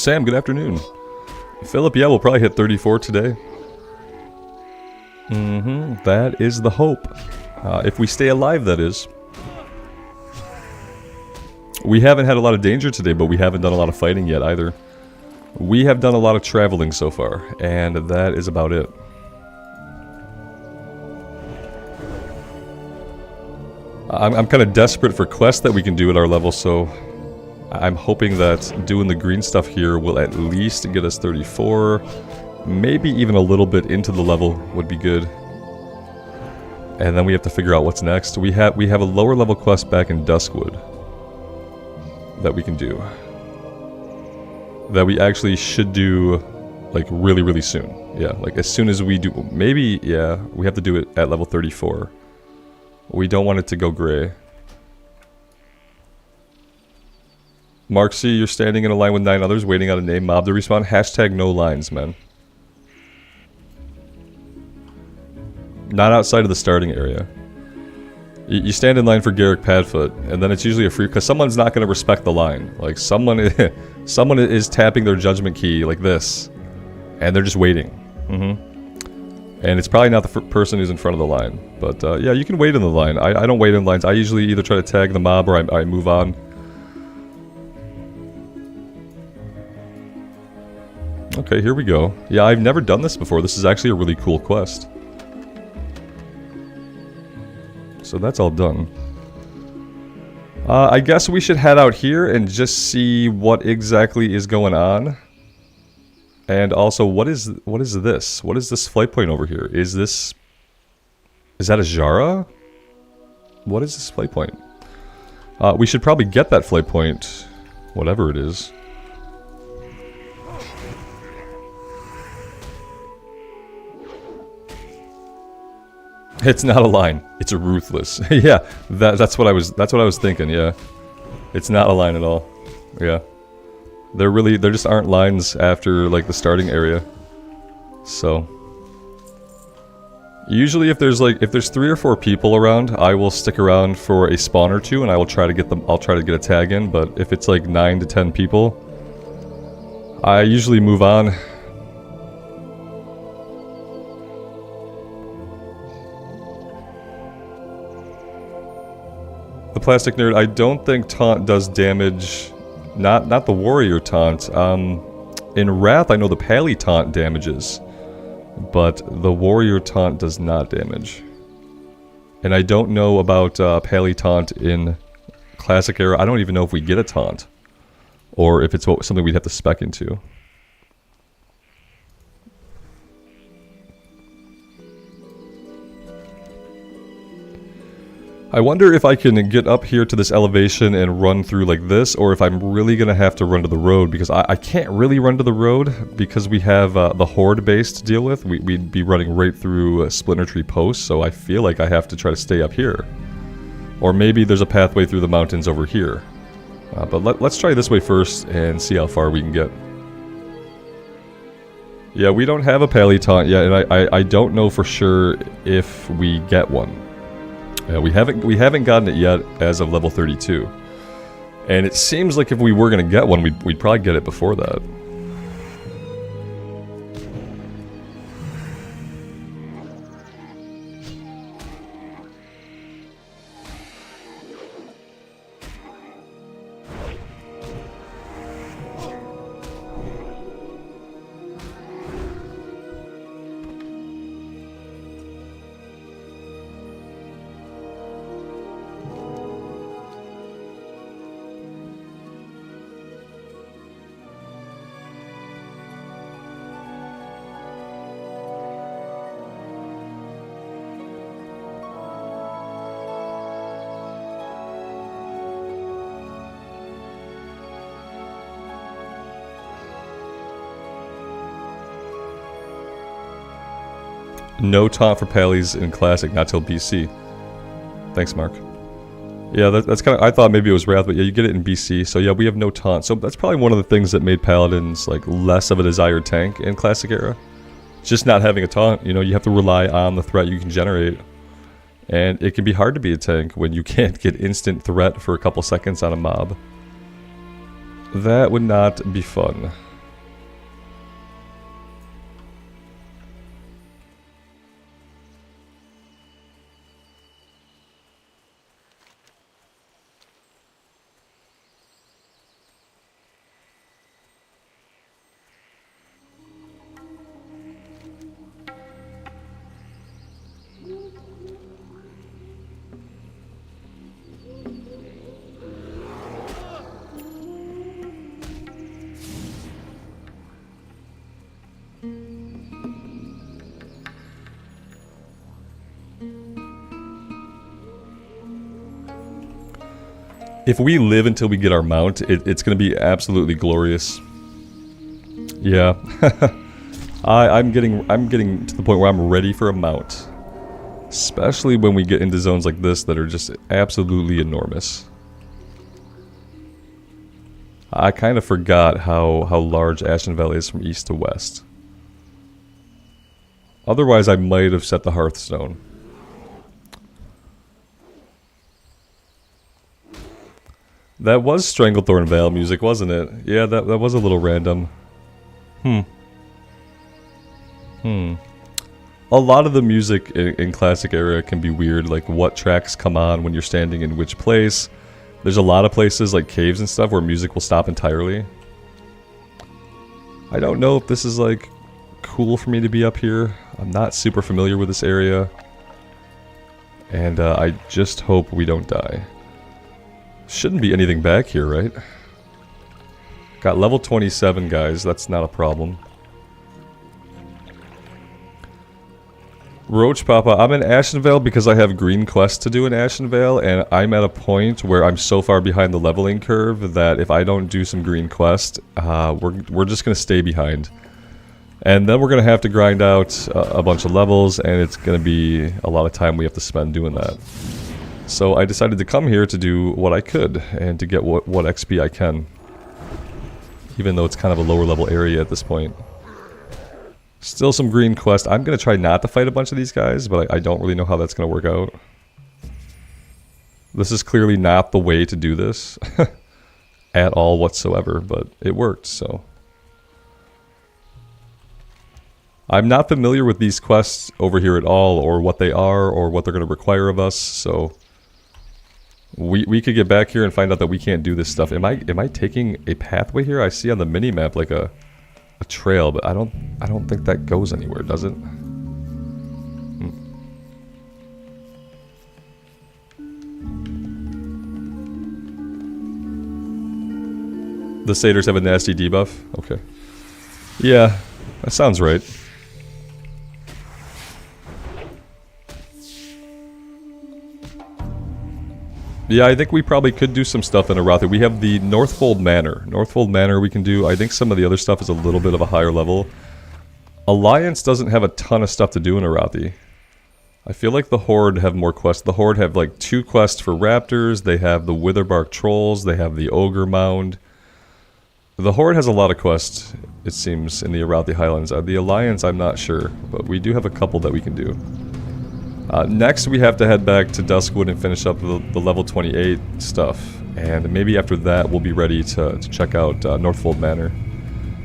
Sam, good afternoon. Philip, yeah, we'll probably hit 34 today. That is the hope. If we stay alive, that is. We haven't had a lot of danger today, but we haven't done a lot of fighting yet either. We have done a lot of traveling so far, and that is about it. I'm kind of desperate for quests that we can do at our level, so I'm hoping that doing the green stuff here will at least get us 34. Maybe even a little bit into the level would be good. And then we have to figure out what's next. We have a lower level quest back in Duskwood that we can do. That we actually should do like really, really soon. Yeah, like as soon as we do, maybe, yeah, we have to do it at level 34. We don't want it to go gray. Mark C, you're standing in a line with 9 others waiting on a named mob to respawn. Hashtag no lines, man. Not outside of the starting area. You stand in line for Garrick Padfoot, and then it's usually a free, because someone's not going to respect the line. Like someone is tapping their judgment key like this, and they're just waiting. And it's probably not the person who's in front of the line. But yeah, you can wait in the line. I don't wait in lines. I usually either try to tag the mob or I move on. Okay, here we go. Yeah, I've never done this before. This is actually a really cool quest. So that's all done. I guess we should head out here and just see what exactly is going on. And also, what is this? What is this flight point over here? Is that a Jara? What is this flight point? We should probably get that flight point, whatever it is. It's not a line. It's a ruthless. Yeah, that's what I was thinking. Yeah, it's not a line at all. Yeah, there just aren't lines after like the starting area. So usually, if there's 3 or 4 people around, I will stick around for a spawn or two, and I will try to get them. I'll try to get a tag in. But if it's like 9 to 10 people, I usually move on. The Plastic Nerd, I don't think taunt does damage. Not the warrior taunt. In Wrath, I know the Pally taunt damages, but the warrior taunt does not damage. And I don't know about Pally taunt in Classic Era. I don't even know if we get a taunt, or if it's something we'd have to spec into. I wonder if I can get up here to this elevation and run through like this, or if I'm really going to have to run to the road, because I can't really run to the road because we have the Horde base to deal with. We'd be running right through Splinter Tree Post, so I feel like I have to try to stay up here. Or maybe there's a pathway through the mountains over here. But let's try this way first and see how far we can get. Yeah, we don't have a Pally taunt yet, and I don't know for sure if we get one. We haven't gotten it yet as of level 32, and it seems like if we were gonna get one, we'd probably get it before that. No taunt for Pallies in Classic, not till BC. Thanks, Mark. Yeah, that's kind of... I thought maybe it was Wrath, but yeah, you get it in BC. So yeah, we have no taunt. So that's probably one of the things that made Paladins like less of a desired tank in Classic Era. Just not having a taunt. You know, you have to rely on the threat you can generate. And it can be hard to be a tank when you can't get instant threat for a couple seconds on a mob. That would not be fun. If we live until we get our mount, it's going to be absolutely glorious. Yeah. I'm getting to the point where I'm ready for a mount. Especially when we get into zones like this that are just absolutely enormous. I kind of forgot how large Ashenvale is from east to west. Otherwise, I might have set the Hearthstone. That was Stranglethorn Vale music, wasn't it? Yeah, that was a little random. A lot of the music in Classic Era can be weird, like what tracks come on when you're standing in which place. There's a lot of places like caves and stuff where music will stop entirely. I don't know if this is like cool for me to be up here. I'm not super familiar with this area. And I just hope we don't die. Shouldn't be anything back here, right? Got level 27 guys, that's not a problem. Roach Papa, I'm in Ashenvale because I have green quests to do in Ashenvale, and I'm at a point where I'm so far behind the leveling curve that if I don't do some green quest, we're just going to stay behind. And then we're going to have to grind out a bunch of levels, and it's going to be a lot of time we have to spend doing that. So I decided to come here to do what I could, and to get what XP I can. Even though it's kind of a lower level area at this point. Still some green quest. I'm going to try not to fight a bunch of these guys, but I don't really know how that's going to work out. This is clearly not the way to do this. At all whatsoever, but it worked, so. I'm not familiar with these quests over here at all, or what they are, or what they're going to require of us, so. We could get back here and find out that we can't do this stuff. Am I taking a pathway here? I see on the mini-map like a trail, but I don't think that goes anywhere, does it? The satyrs have a nasty debuff? Okay. Yeah, that sounds right. Yeah, I think we probably could do some stuff in Arathi. We have the Northfold Manor. Northfold Manor we can do. I think some of the other stuff is a little bit of a higher level. Alliance doesn't have a ton of stuff to do in Arathi. I feel like the Horde have more quests. The Horde have like 2 quests for raptors. They have the Witherbark Trolls. They have the Ogre Mound. The Horde has a lot of quests, it seems, in the Arathi Highlands. The Alliance, I'm not sure. But we do have a couple that we can do. Next, we have to head back to Duskwood and finish up the level 28 stuff. And maybe after that, we'll be ready to check out Northfold Manor.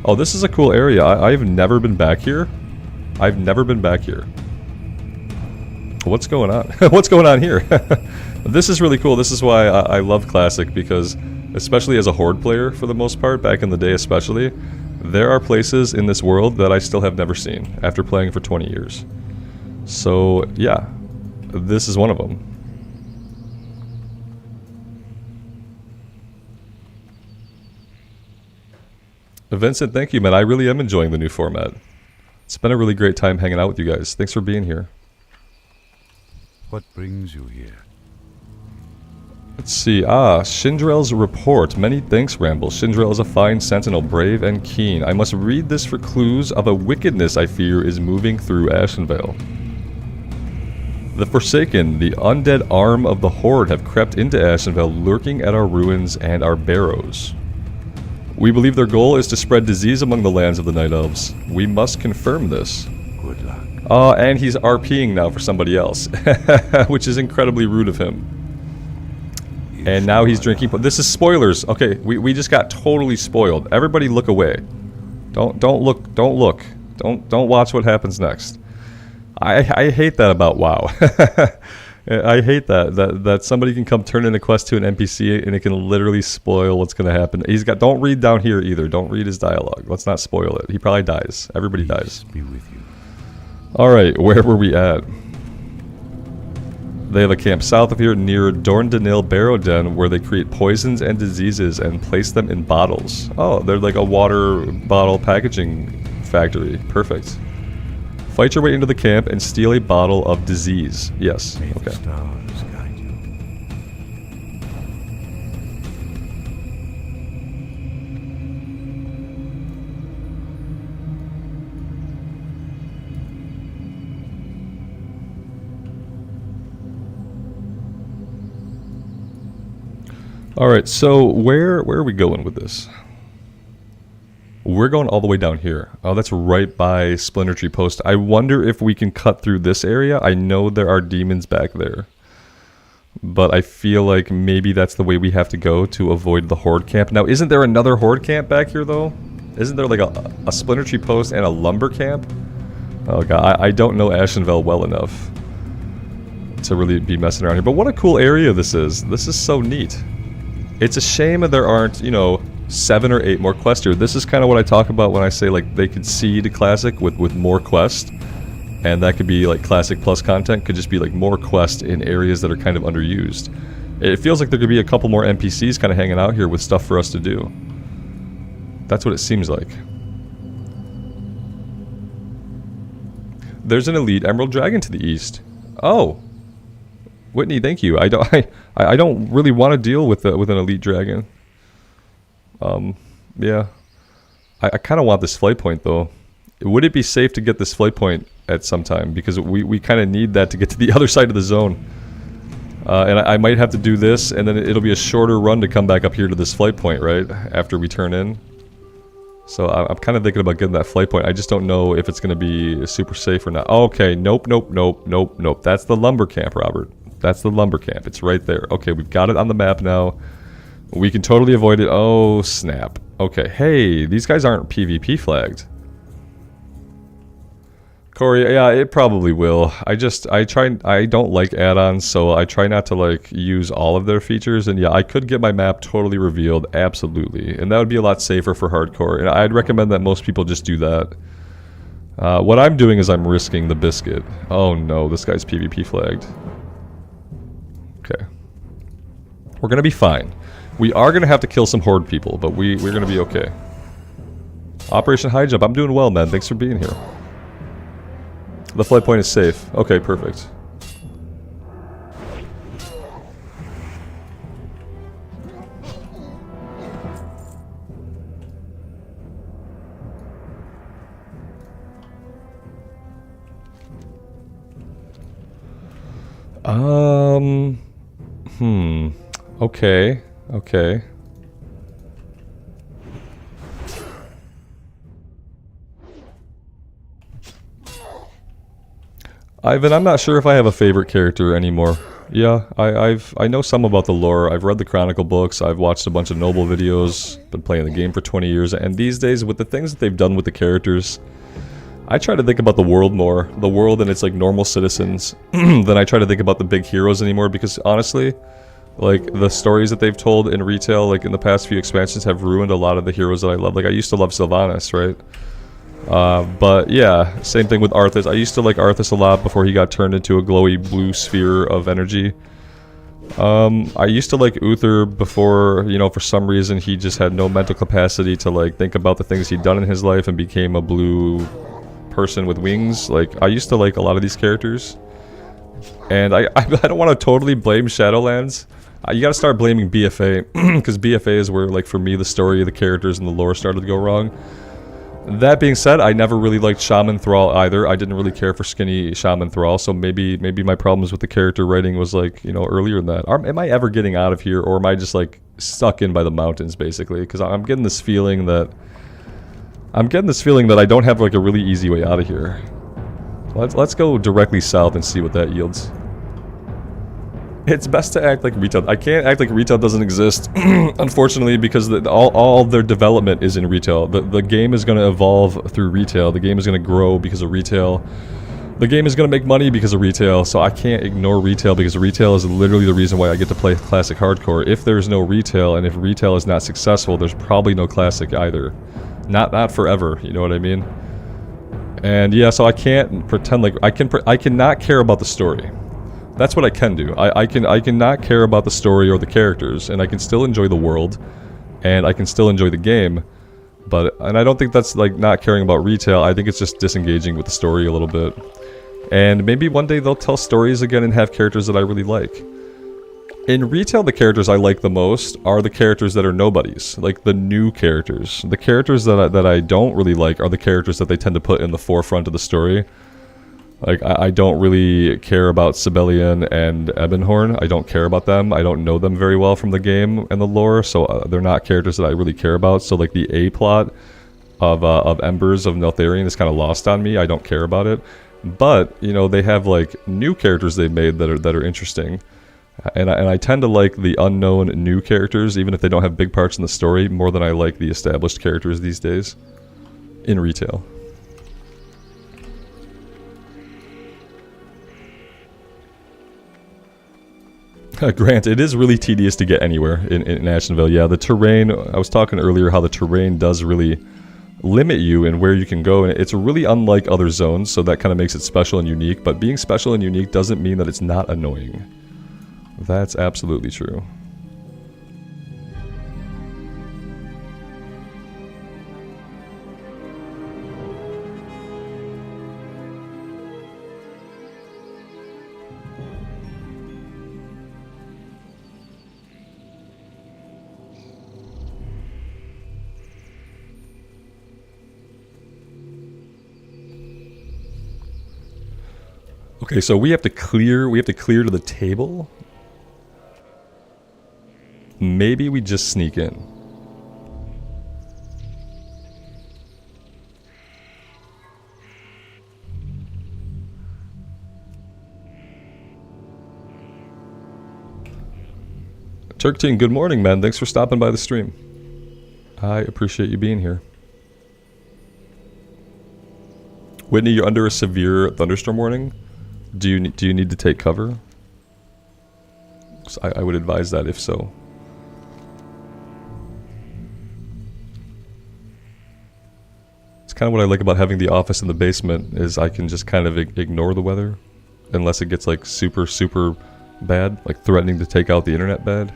Oh, this is a cool area. I've never been back here. I've never been back here. What's going on? What's going on here? This is really cool. This is why I love Classic, because especially as a Horde player, for the most part, back in the day especially, there are places in this world that I still have never seen after playing for 20 years. So, yeah. This is one of them. Vincent, thank you, man. I really am enjoying the new format. It's been a really great time hanging out with you guys. Thanks for being here. What brings you here? Let's see. Shindrell's report. Many thanks, Ramble. Shindrell is a fine sentinel, brave and keen. I must read this for clues of a wickedness I fear is moving through Ashenvale. The Forsaken, the undead arm of the Horde, have crept into Ashenvale, lurking at our ruins and our barrows. We believe their goal is to spread disease among the lands of the Night Elves. We must confirm this. Good luck. And he's RPing now for somebody else, which is incredibly rude of him. And now he's drinking. But this is spoilers. Okay, we just got totally spoiled. Everybody, look away. Don't look. Don't look. Don't watch what happens next. I hate that about WoW. I hate that somebody can come turn in a quest to an NPC and it can literally spoil what's going to happen. Don't read down here either. Don't read his dialogue. Let's not spoil it. He probably dies. Everybody dies. Be with you. All right, where were we at? They have a camp south of here near Dorndanil Barrow Den where they create poisons and diseases and place them in bottles. Oh, they're like a water bottle packaging factory. Perfect. Fight your way into the camp and steal a bottle of disease. Yes. May the Okay. stars guide you. Alright, so where are we going with this? We're going all the way down here. Oh, that's right by Splinter Tree Post. I wonder if we can cut through this area. I know there are demons back there. But I feel like maybe that's the way we have to go to avoid the Horde camp. Now, isn't there another Horde camp back here, though? Isn't there like a Splinter Tree Post and a lumber camp? Oh god, I don't know Ashenvale well enough to really be messing around here. But what a cool area this is. This is so neat. It's a shame that there aren't, you know, 7 or 8 more quests here. This is kind of what I talk about when I say like they could seed Classic with more quests. And that could be like Classic plus content, could just be like more quests in areas that are kind of underused. It feels like there could be a couple more NPCs kind of hanging out here with stuff for us to do. That's what it seems like. There's an elite emerald dragon to the east. Oh, Whitney, thank you. I don't really want to deal with an elite dragon. Yeah, I kind of want this flight point though. Would it be safe to get this flight point at some time? Because we kind of need that to get to the other side of the zone. And I might have to do this, and then it'll be a shorter run to come back up here to this flight point, right? After we turn in. So I'm kind of thinking about getting that flight point. I just don't know if it's going to be super safe or not. Okay, nope. That's the lumber camp, Robert. That's the lumber camp. It's right there. Okay, we've got it on the map now. We can totally avoid it. Oh, snap. Okay, hey, these guys aren't PvP flagged. Corey, yeah, it probably will. I don't like add-ons, so I try not to like use all of their features, and yeah, I could get my map totally revealed, absolutely. And that would be a lot safer for hardcore, and I'd recommend that most people just do that. What I'm doing is I'm risking the biscuit. Oh no, this guy's PvP flagged. Okay. We're gonna be fine. We are gonna have to kill some horde people, but we're gonna be okay. Operation High Jump, I'm doing well, man. Thanks for being here. The flight point is safe. Okay, perfect. Okay. Okay. Ivan, I'm not sure if I have a favorite character anymore. Yeah, I know some about the lore. I've read the Chronicle books. I've watched a bunch of Noble videos. Been playing the game for 20 years, and these days, with the things that they've done with the characters, I try to think about the world more. The world and its like normal citizens than I try to think about the big heroes anymore, because honestly, like the stories that they've told in retail, like in the past few expansions, have ruined a lot of the heroes that I love. Like I used to love Sylvanas, right? But yeah, same thing with Arthas. I used to like Arthas a lot before he got turned into a glowy blue sphere of energy. I used to like Uther before, you know, for some reason he just had no mental capacity to like think about the things he'd done in his life and became a blue person with wings. Like I used to like a lot of these characters, and I don't want to totally blame Shadowlands. You gotta start blaming BFA, because BFA is where, like, for me, the story of the characters and the lore started to go wrong. That being said, I never really liked Shaman Thrall either. I didn't really care for skinny Shaman Thrall, so maybe my problems with the character writing was, like, you know, earlier than that. Am I ever getting out of here, or am I just, like, stuck in by the mountains, basically? Because I'm getting this feeling that... I don't have, like, a really easy way out of here. Let's go directly south and see what that yields. It's best to act like retail. I can't act like retail doesn't exist, unfortunately, because all their development is in retail. The game is going to evolve through retail. The game is going to grow because of retail. The game is going to make money because of retail, so I can't ignore retail, because retail is literally the reason why I get to play Classic Hardcore. If there's no retail, and if retail is not successful, there's probably no Classic either. Not forever, you know what I mean? And yeah, so I can't pretend like... I cannot care about the story. That's what I can do. I can not care about the story or the characters, and I can still enjoy the world, and I can still enjoy the game, and I don't think that's like not caring about retail. I think it's just disengaging with the story a little bit. And maybe one day they'll tell stories again and have characters that I really like. In retail, the characters I like the most are the characters that are nobodies, like the new characters. The characters that I don't really like are the characters that they tend to put in the forefront of the story. Like, I don't really care about Sibelian and Ebonhorn. I don't care about them. I don't know them very well from the game and the lore, so they're not characters that I really care about. So, like, the A-plot of Embers of Neltharion is kind of lost on me. I don't care about it. But, you know, they have, like, new characters they've made that are interesting. And I tend to like the unknown new characters, even if they don't have big parts in the story, more than I like the established characters these days in retail. Grant, it is really tedious to get anywhere in Ashenvale. Yeah, the terrain, I was talking earlier how the terrain does really limit you in where you can go, and it's really unlike other zones, so that kind of makes it special and unique, but being special and unique doesn't mean that it's not annoying. That's absolutely true. Okay, so we have to clear to the table. Maybe we just sneak in. Turkteen, good morning, man. Thanks for stopping by the stream. I appreciate you being here. Whitney, you're under a severe thunderstorm warning. Do you need to take cover? I would advise that if so. It's kind of what I like about having the office in the basement is I can just kind of ignore the weather unless it gets like super bad, like threatening to take out the internet bad.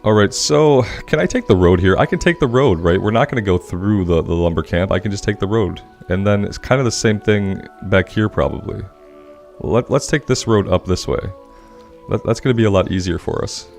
Alright, so can I take the road here? I can take the road, right? We're not going to go through the lumber camp. I can just take the road. And then it's kind of the same thing back here probably. Let's take this road up this way. That's going to be a lot easier for us.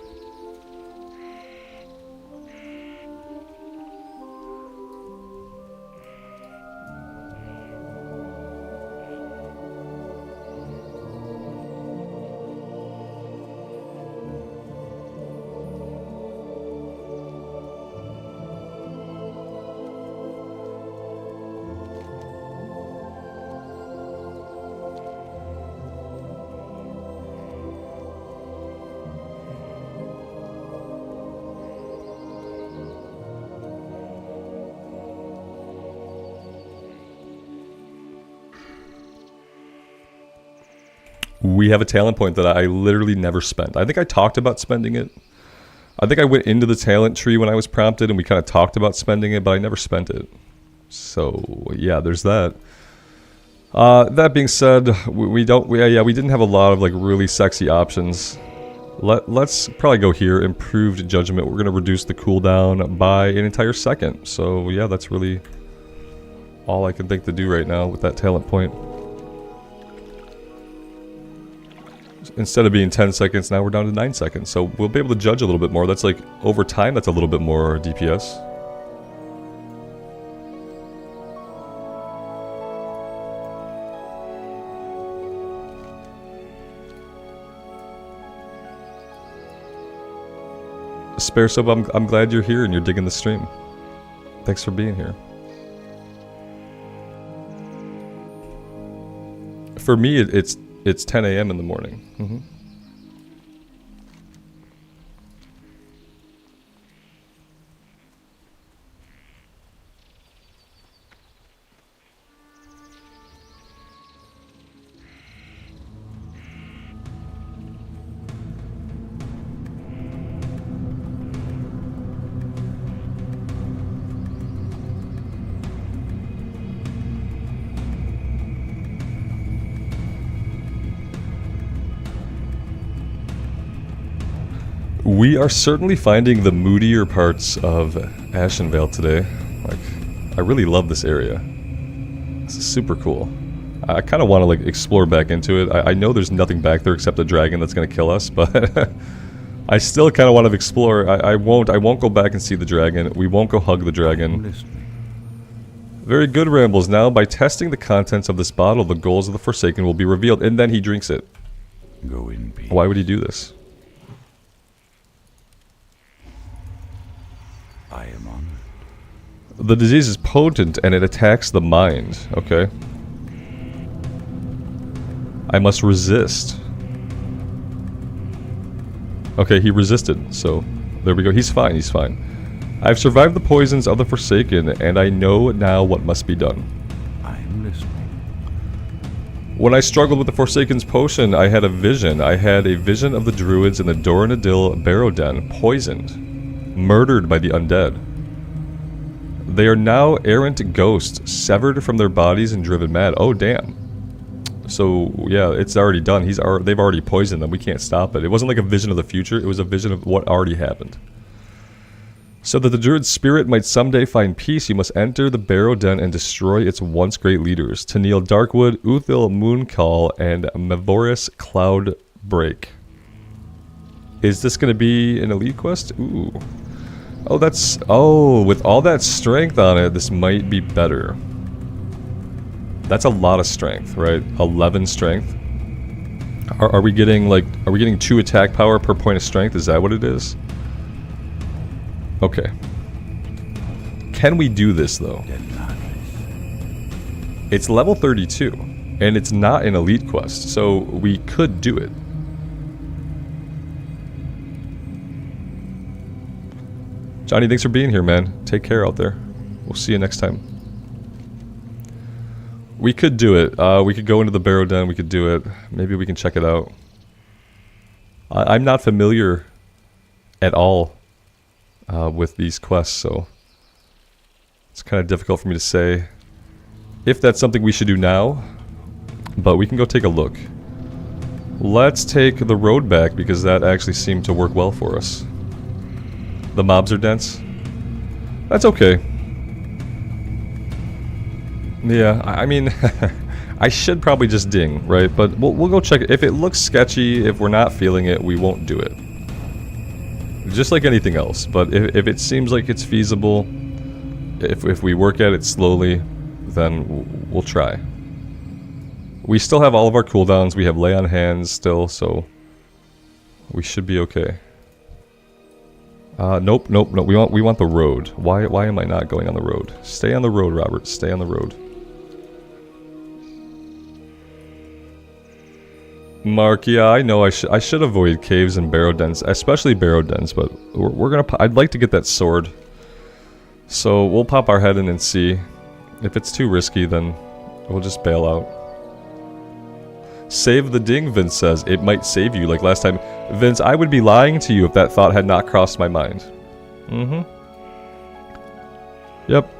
We have a talent point that I literally never spent. I think I talked about spending it. I think I went into the talent tree when I was prompted and we kind of talked about spending it, but I never spent it. So, yeah, there's that. That being said, we didn't have a lot of like really sexy options. Let's probably go here, improved judgment. We're going to reduce the cooldown by an entire second. So, yeah, that's really all I can think to do right now with that talent point. Instead of being 10 seconds, now we're down to 9 seconds. So we'll be able to judge a little bit more. That's like, over time, that's a little bit more DPS. Spare Sub, I'm glad you're here and you're digging the stream. Thanks for being here. For me, it's 10 a.m. in the morning. Mm-hmm. We are certainly finding the moodier parts of Ashenvale today. Like, I really love this area. This is super cool. I kind of want to like explore back into it. I know there's nothing back there except a dragon that's going to kill us, but I still kind of want to explore. I won't go back and see the dragon. We won't go hug the dragon. Very good, Rambles. Now, by testing the contents of this bottle, the goals of the Forsaken will be revealed. And then he drinks it. Go in peace. Why would he do this? I am honored. The disease is potent and it attacks the mind. Okay. I must resist. Okay, he resisted, so there we go. He's fine, he's fine. I've survived the poisons of the Forsaken, and I know now what must be done. I'm listening. When I struggled with the Forsaken's potion, I had a vision. I had a vision of the druids in the Doranadil Barrow Den, poisoned, murdered by the undead. They are now errant ghosts, severed from their bodies and driven mad. Oh, damn. So, yeah, it's already done. They've already poisoned them. We can't stop it. It wasn't like a vision of the future. It was a vision of what already happened. So that the druid's spirit might someday find peace, you must enter the Barrow Den and destroy its once great leaders, Tennille Darkwood, Uthil Mooncall, and Mavoris Cloudbreak. Is this going to be an elite quest? Ooh. Oh, that's... Oh, with all that strength on it, this might be better. That's a lot of strength, right? 11 strength. Are we getting, like... Are we getting 2 attack power per point of strength? Is that what it is? Okay. Can we do this, though? It's level 32, and it's not an elite quest, so we could do it. Johnny, thanks for being here, man. Take care out there. We'll see you next time. We could do it. We could go into the Barrow Den. We could do it. Maybe we can check it out. I'm not familiar at all with these quests, so it's kind of difficult for me to say if that's something we should do now, but we can go take a look. Let's take the road back because that actually seemed to work well for us. The mobs are dense. That's okay. Yeah, I mean, I should probably just ding, right? But we'll go check it. If it looks sketchy, if we're not feeling it, we won't do it. Just like anything else, but if it seems like it's feasible, if we work at it slowly, then we'll try. We still have all of our cooldowns, we have lay on hands still, so we should be okay. Nope, we want the road. Why am I not going on the road? Stay on the road, Robert, stay on the road. Mark, yeah, I know I should avoid caves and barrow dens, especially barrow dens, but we're gonna. I'd like to get that sword, so we'll pop our head in and see. If it's too risky, then we'll just bail out. Save the ding, Vince says. It might save you, like last time. Vince, I would be lying to you if that thought had not crossed my mind. Yep.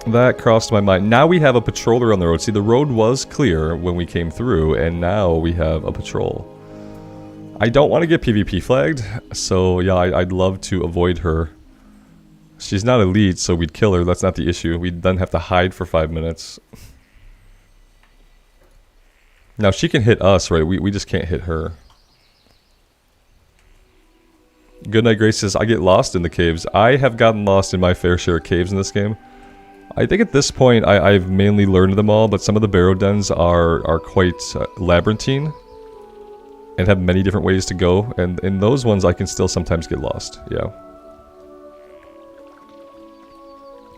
That crossed my mind. Now we have a patroller on the road. See, the road was clear when we came through, and now we have a patrol. I don't want to get PvP flagged, so yeah, I'd love to avoid her. She's not elite, so we'd kill her. That's not the issue. We'd then have to hide for 5 minutes. Now, she can hit us, right? We just can't hit her. Goodnight Grace says, I get lost in the caves. I have gotten lost in my fair share of caves in this game. I think at this point I've mainly learned them all, but some of the barrow dens are quite labyrinthine and have many different ways to go, and in those ones I can still sometimes get lost, yeah.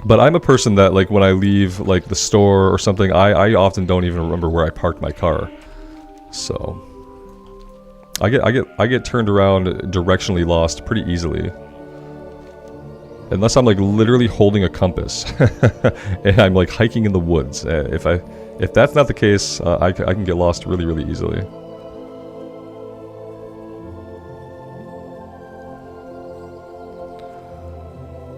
But I'm a person that, like, when I leave, like, the store or something, I often don't even remember where I parked my car. So I get turned around directionally lost pretty easily. Unless I'm, like, literally holding a compass and I'm, like, hiking in the woods. If that's not the case, I can get lost really, really easily.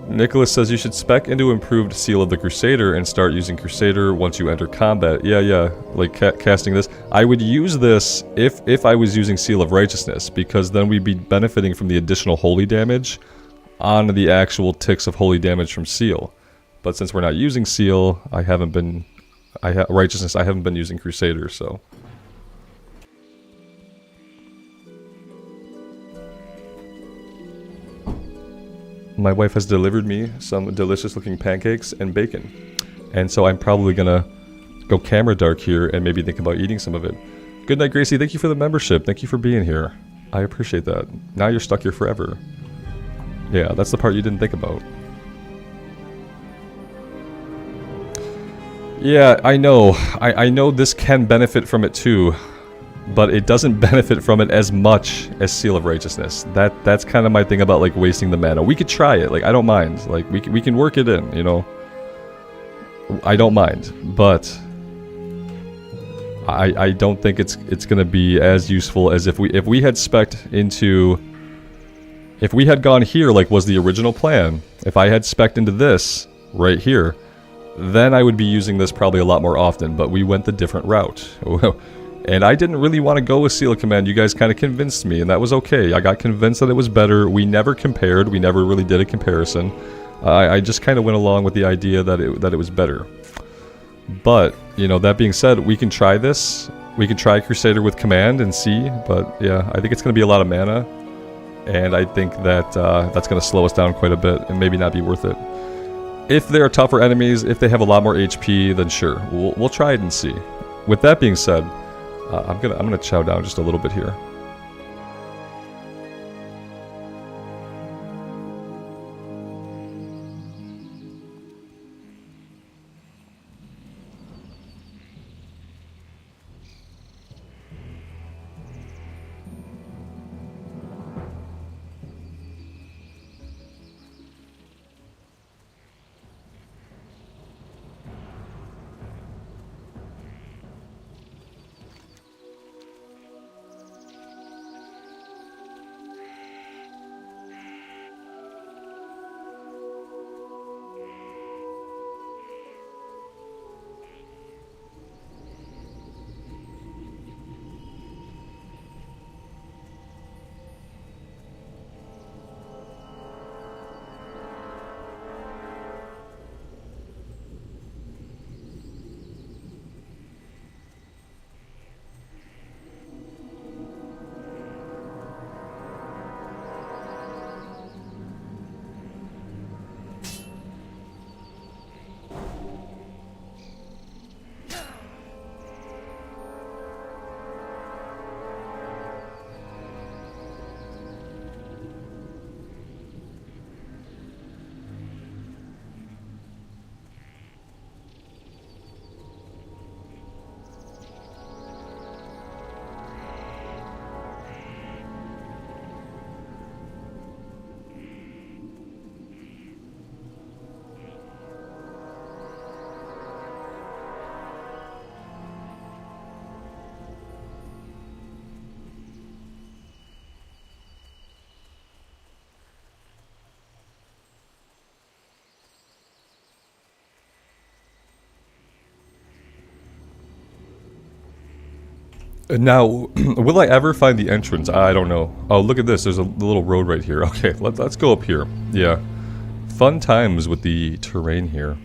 Nicholas says you should spec into improved Seal of the Crusader and start using Crusader once you enter combat. Yeah, like casting this. I would use this if I was using Seal of Righteousness, because then we'd be benefiting from the additional holy damage on the actual ticks of holy damage from Seal. But since we're not using Seal, Righteousness, I haven't been using Crusader, so. my wife has delivered me some delicious looking pancakes and bacon. And so I'm probably gonna go camera dark here and maybe think about eating some of it. Good night, Gracie. Thank you for the membership. Thank you for being here. I appreciate that. Now you're stuck here forever. Yeah, that's the part you didn't think about. Yeah, I know. I know this can benefit from it too, but it doesn't benefit from it as much as Seal of Righteousness. That's kind of my thing about like wasting the mana. We could try it. Like I don't mind. Like we can work it in, you know. I don't mind, but I don't think it's gonna be as useful as if we had spec'd into. If we had gone here like was the original plan, if I had spec'd into this right here, then I would be using this probably a lot more often, but we went the different route. And I didn't really want to go with Seal of Command. You guys kind of convinced me, and that was okay. I got convinced that it was better. We never compared. We never really did a comparison. I just kind of went along with the idea that it was better. But, you know, that being said, we can try this. We can try Crusader with Command and see, but yeah, I think it's going to be a lot of mana. And I think that that's going to slow us down quite a bit and maybe not be worth it. If they're tougher enemies, if they have a lot more HP, then sure, we'll try it and see. With that being said, I'm gonna chow down just a little bit here. Now, will I ever find the entrance? I don't know. Oh, look at this. There's a little road right here. Okay, let's go up here. Yeah. Fun times with the terrain here.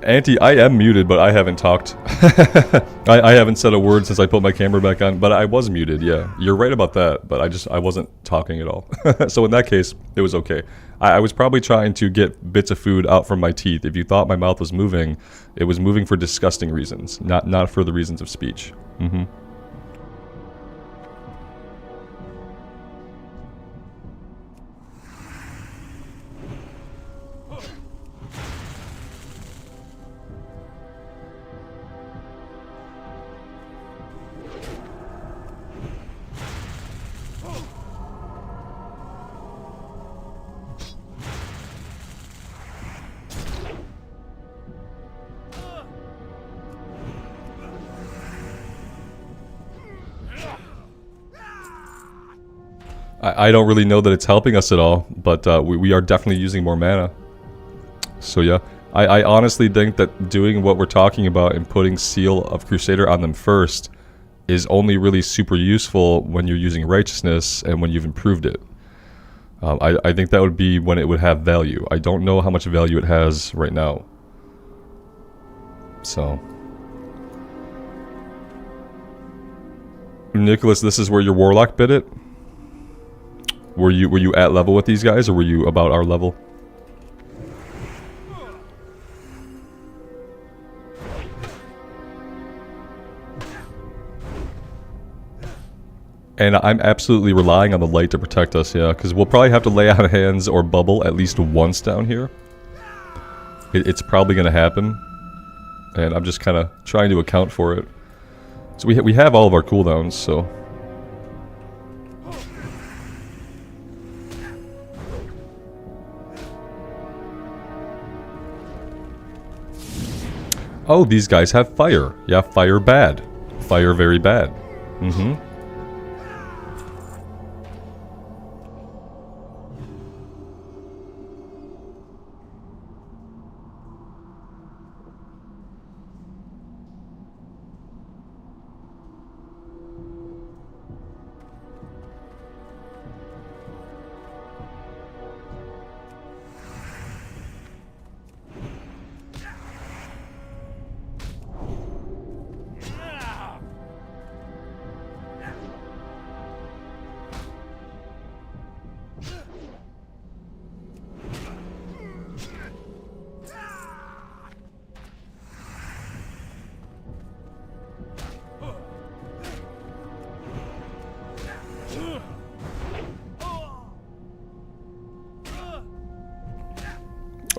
Auntie, I am muted, but I haven't talked. I haven't said a word since I put my camera back on, but I was muted, yeah. You're right about that, but I wasn't talking at all. So in that case, it was okay. I was probably trying to get bits of food out from my teeth. If you thought my mouth was moving, it was moving for disgusting reasons, not for the reasons of speech. Mm-hmm. I don't really know that it's helping us at all, but we are definitely using more mana. So yeah, I honestly think that doing what we're talking about and putting Seal of Crusader on them first is only really super useful when you're using Righteousness and when you've improved it. I think that would be when it would have value. I don't know how much value it has right now. So... Nicholas, this is where your Warlock bit it? Were you at level with these guys, or were you about our level? And I'm absolutely relying on the light to protect us, yeah, because we'll probably have to lay on hands or bubble at least once down here. It's probably going to happen, and I'm just kind of trying to account for it. So we have all of our cooldowns, so... Oh, these guys have fire. Yeah, fire bad. Fire very bad. Mm-hmm.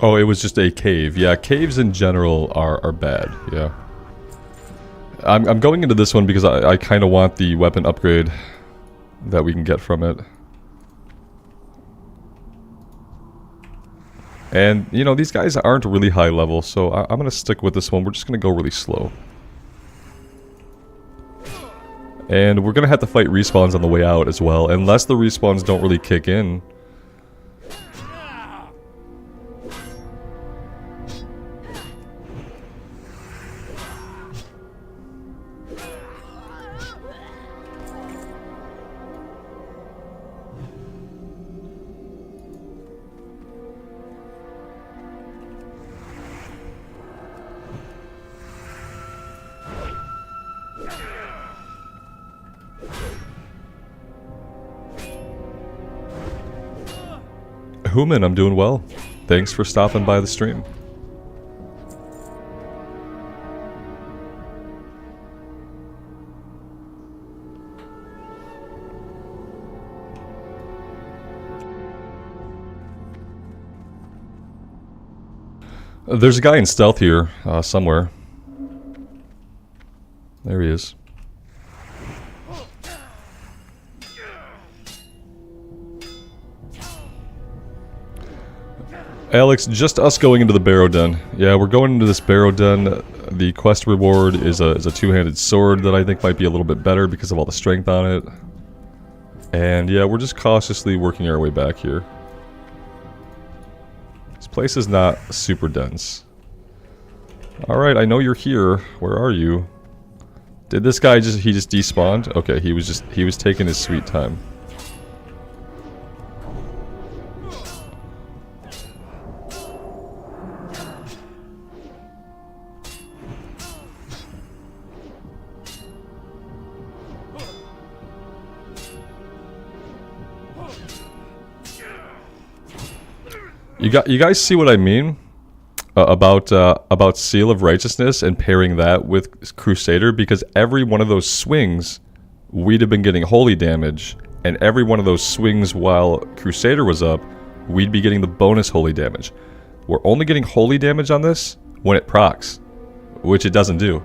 Oh, it was just a cave. Yeah, caves in general are bad, yeah. I'm going into this one because I kind of want the weapon upgrade that we can get from it. And, you know, these guys aren't really high level, so I'm going to stick with this one. We're just going to go really slow. And we're going to have to fight respawns on the way out as well, unless the respawns don't really kick in. Human, I'm doing well. Thanks for stopping by the stream. There's a guy in stealth here, somewhere. There he is. Alex, just us going into the Barrow Den. Yeah, we're going into this Barrow Den. The quest reward is a two-handed sword that I think might be a little bit better because of all the strength on it. And yeah, we're just cautiously working our way back here. This place is not super dense. Alright, I know you're here. Where are you? Did this guy just despawned? Okay, he was taking his sweet time. You guys see what I mean about Seal of Righteousness and pairing that with Crusader? Because every one of those swings, we'd have been getting holy damage, and every one of those swings while Crusader was up, we'd be getting the bonus holy damage. We're only getting holy damage on this when it procs, which it doesn't do.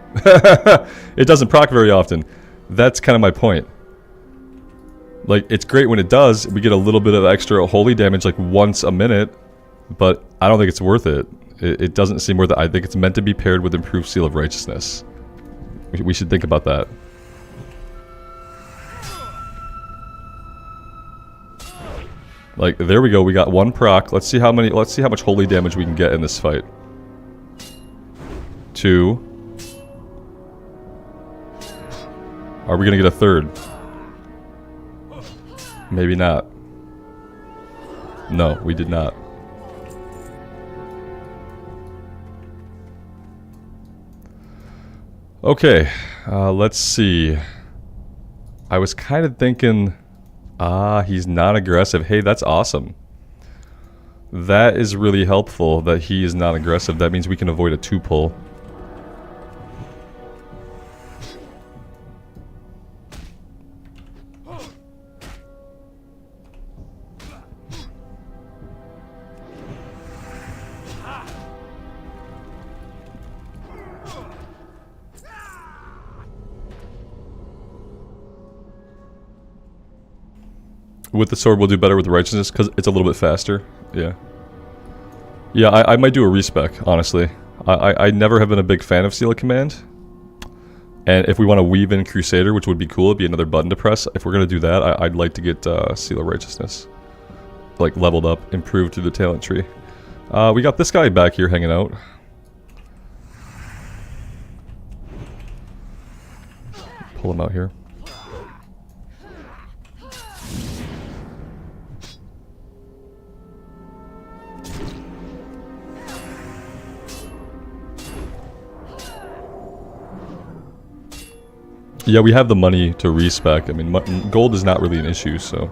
It doesn't proc very often. That's kind of my point. Like, it's great when it does. We get a little bit of extra holy damage like once a minute, but I don't think it's worth it. It doesn't seem worth it. I think it's meant to be paired with improved Seal of Righteousness. We should think about that. Like, there we go. We got one proc. Let's see how much holy damage we can get in this fight. 2. Are we gonna get a third? Maybe not. No, we did not. Okay, let's see. I was kind of thinking, he's not aggressive. Hey, that's awesome. That is really helpful that he is not aggressive. That means we can avoid a 2-pull. With the sword, we'll do better with the righteousness because it's a little bit faster. Yeah. Yeah, I might do a respec, honestly. I never have been a big fan of Seal of Command. And if we want to weave in Crusader, which would be cool, it'd be another button to press. If we're going to do that, I'd like to get Seal of Righteousness. Like, leveled up, improved through the talent tree. We got this guy back here hanging out. Pull him out here. Yeah, we have the money to respec. I mean, gold is not really an issue, so...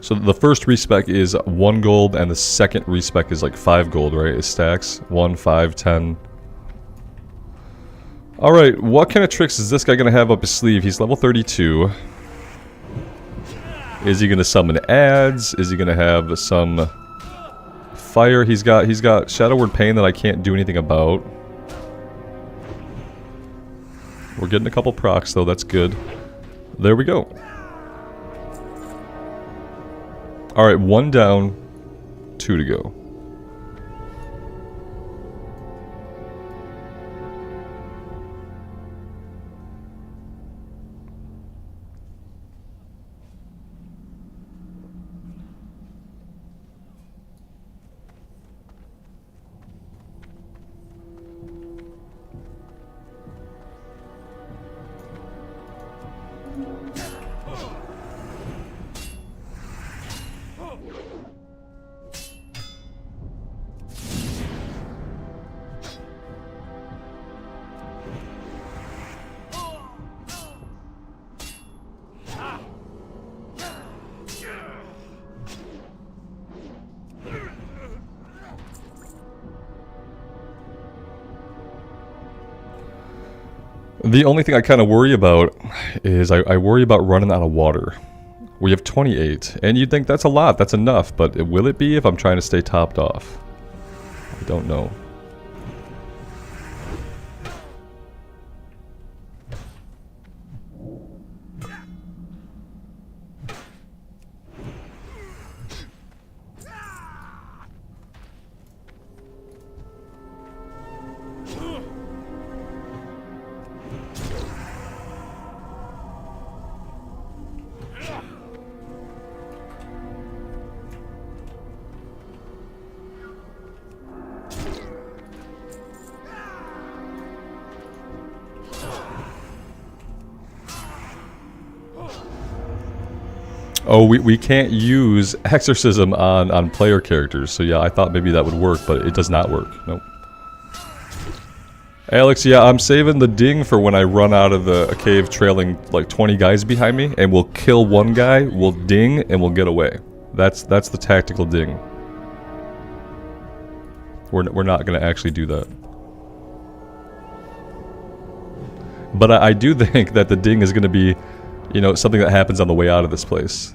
So the first respec is 1 gold, and the second respec is like 5 gold, right? It stacks. 1, 5, 10. Alright, what kind of tricks is this guy gonna have up his sleeve? He's level 32. Is he gonna summon adds? Is he gonna have some... fire? He's got Shadow Word Pain that I can't do anything about. We're getting a couple procs though, that's good. There we go. Alright, 1 down, 2 to go. The only thing I kind of worry about is I worry about running out of water. We have 28, and you'd think that's a lot, that's enough, but will it be if I'm trying to stay topped off? I don't know. Oh, we can't use Exorcism on player characters, so yeah, I thought maybe that would work, but it does not work. Nope. Alex, yeah, I'm saving the ding for when I run out of the cave trailing like 20 guys behind me, and we'll kill one guy, we'll ding, and we'll get away. That's the tactical ding. We're not going to actually do that. But I do think that the ding is going to be, you know, something that happens on the way out of this place.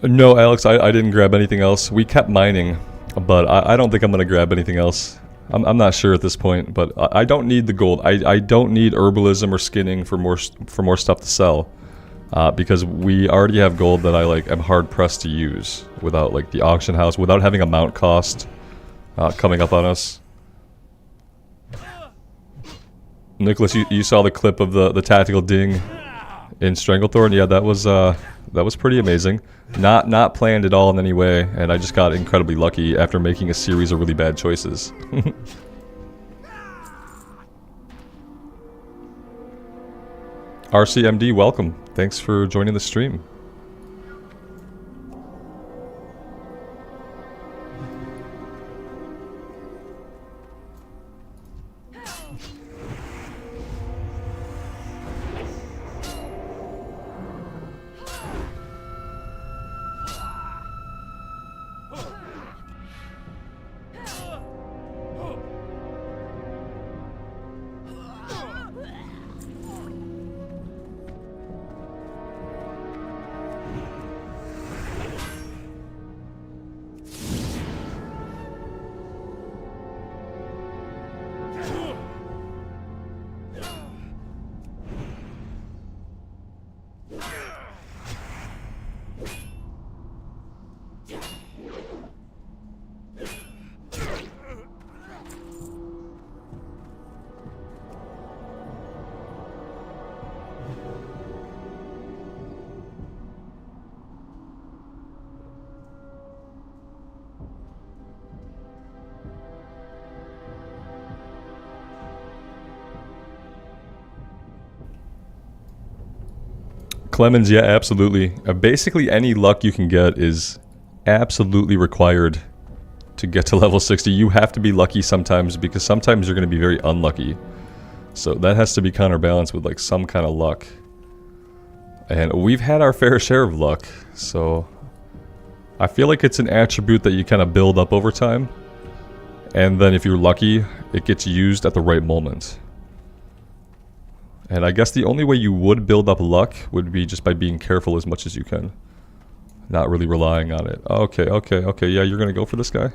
No, Alex, I didn't grab anything else. We kept mining, but I don't think I'm going to grab anything else. I'm not sure at this point, but I don't need the gold. I don't need herbalism or skinning for more stuff to sell. Because we already have gold that I like am hard pressed to use without like the auction house, without having a mount cost coming up on us. Nicholas, you saw the clip of the tactical ding in Stranglethorn. Yeah, that was pretty amazing. Not planned at all in any way, and I just got incredibly lucky after making a series of really bad choices. RCMD, welcome. Thanks for joining the stream. Clemens, yeah, absolutely. Basically any luck you can get is absolutely required to get to level 60. You have to be lucky sometimes, because sometimes you're going to be very unlucky. So that has to be counterbalanced with like some kind of luck. And we've had our fair share of luck, so I feel like it's an attribute that you kind of build up over time. And then if you're lucky, it gets used at the right moment. And I guess the only way you would build up luck would be just by being careful as much as you can. Not really relying on it. Okay, yeah, you're gonna go for this guy?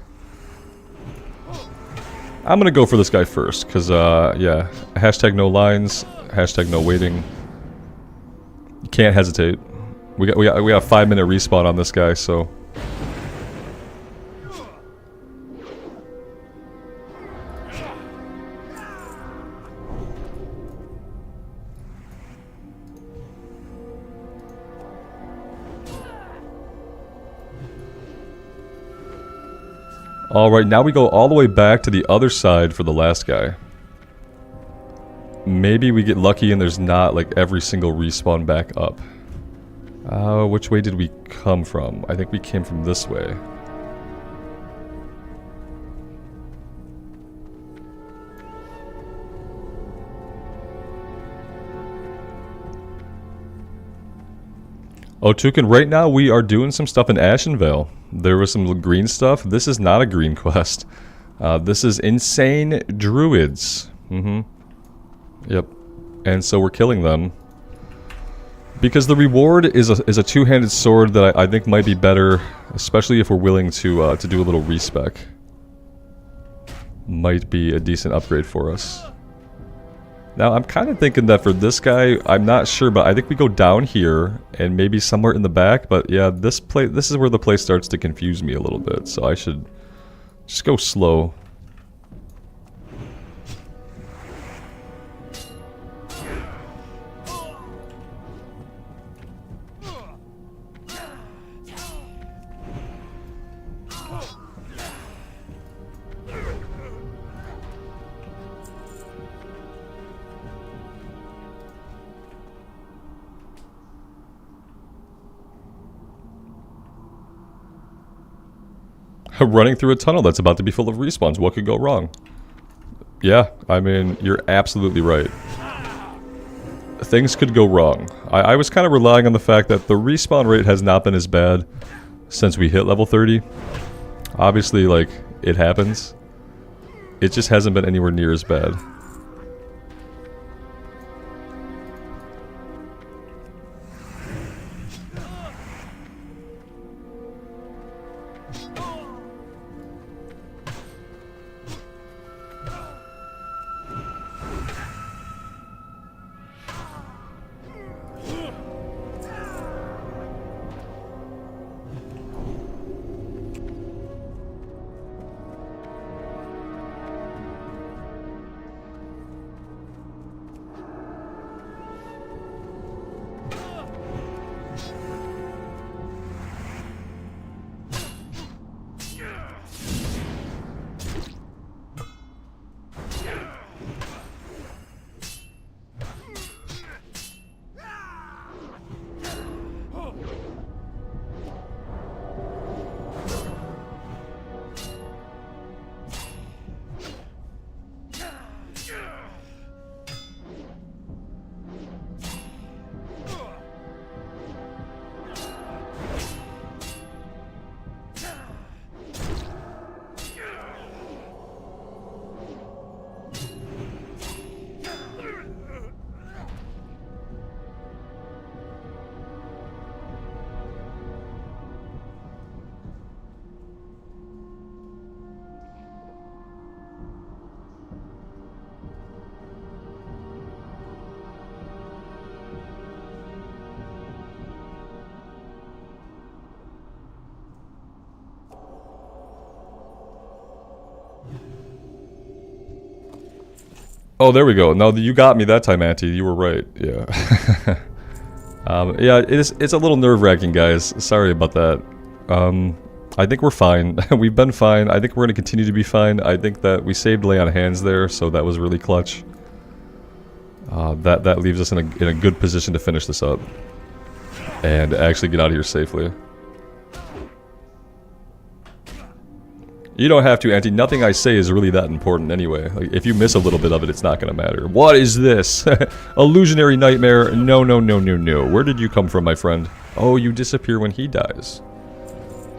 I'm gonna go for this guy first, because, yeah, hashtag no lines, hashtag no waiting. You can't hesitate. We got a 5-minute respawn on this guy, so... Alright, now we go all the way back to the other side for the last guy. Maybe we get lucky and there's not like every single respawn back up. Which way did we come from? I think we came from this way. Oh, Tukin, right now we are doing some stuff in Ashenvale. There was some green stuff. This is not a green quest. This is insane druids. Yep. And so we're killing them. Because the reward is a two-handed sword that I think might be better, especially if we're willing to do a little respec. Might be a decent upgrade for us. Now, I'm kind of thinking that for this guy, I'm not sure, but I think we go down here and maybe somewhere in the back. But yeah, this is where the place starts to confuse me a little bit, so I should just go slow. Running through a tunnel that's about to be full of respawns. What could go wrong? Yeah, I mean, you're absolutely right. Things could go wrong. I was kind of relying on the fact that the respawn rate has not been as bad since we hit level 30. Obviously, like, it happens. It just hasn't been anywhere near as bad. Oh, there we go. No, you got me that time, Auntie. You were right. Yeah. Yeah, it's a little nerve-wracking, guys. Sorry about that. I think we're fine. We've been fine. I think we're going to continue to be fine. I think that we saved lay on hands there, so that was really clutch. That leaves us in a good position to finish this up. And actually get out of here safely. You don't have to, Auntie. Nothing I say is really that important anyway. Like, if you miss a little bit of it, it's not going to matter. What is this? Illusionary nightmare? No, no, no, no, no. Where did you come from, my friend? Oh, you disappear when he dies.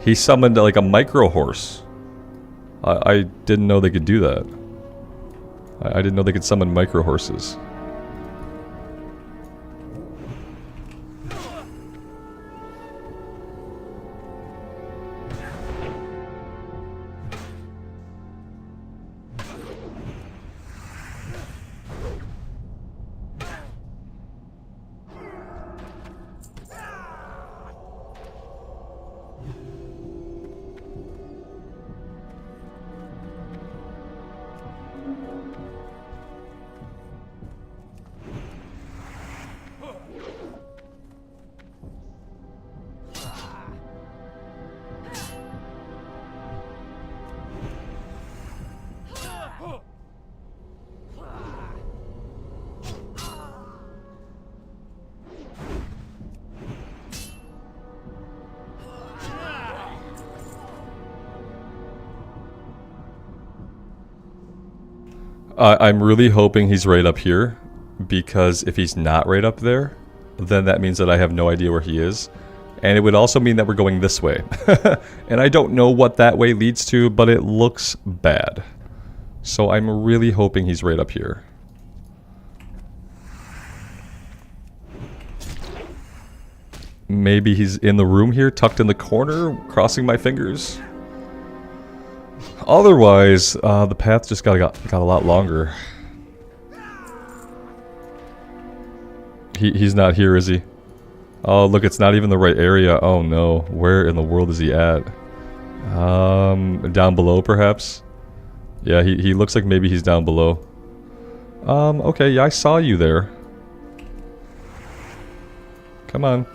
He summoned like a micro horse. I didn't know they could do that. I didn't know they could summon micro horses. I'm really hoping he's right up here, because if he's not right up there, then that means that I have no idea where he is. And it would also mean that we're going this way. And I don't know what that way leads to, but it looks bad. So I'm really hoping he's right up here. Maybe he's in the room here, tucked in the corner, crossing my fingers. Otherwise, the path just got a lot longer. He's not here, is he? Oh, look, it's not even the right area. Oh no, where in the world is he at? Down below, perhaps? Yeah, he looks like maybe he's down below. Okay, yeah, I saw you there. Come on.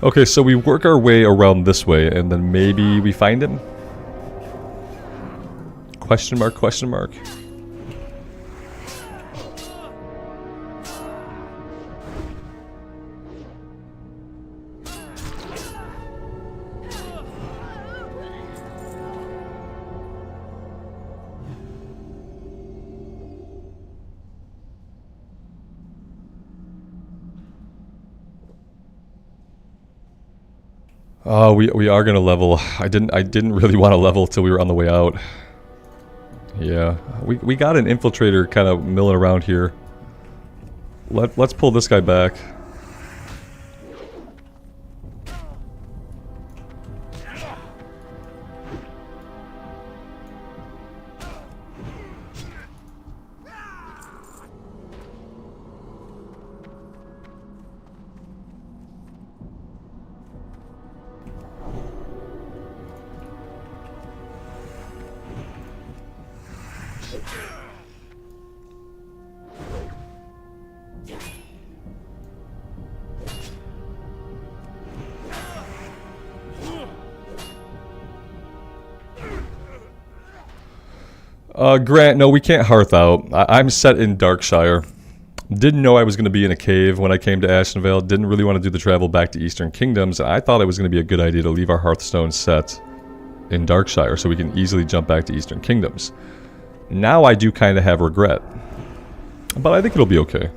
Okay, so we work our way around this way, and then maybe we find him? Question mark, question mark. Oh, we are gonna level. I didn't really want to level till we were on the way out. Yeah, we got an infiltrator kind of milling around here. Let's pull this guy back. Grant, no, we can't hearth out. I'm set in Darkshire. Didn't know I was going to be in a cave when I came to Ashenvale. Didn't really want to do the travel back to Eastern Kingdoms. And I thought it was going to be a good idea to leave our Hearthstone set in Darkshire so we can easily jump back to Eastern Kingdoms. Now I do kind of have regret. But I think it'll be okay.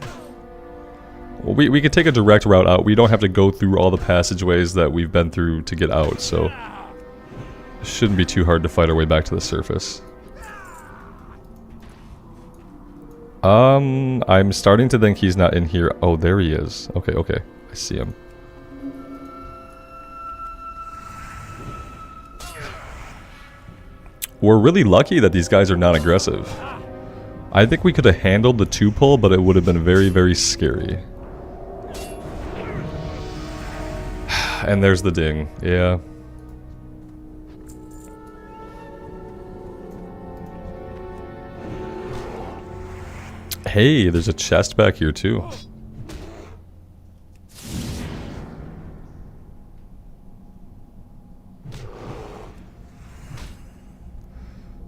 Well, we could take a direct route out. We don't have to go through all the passageways that we've been through to get out, so it shouldn't be too hard to fight our way back to the surface. I'm starting to think he's not in here. Oh, there he is. Okay, okay. I see him. We're really lucky that these guys are non-aggressive. I think we could have handled the 2-pull, but it would have been very, very scary. And there's the ding. Yeah. Hey, there's a chest back here too.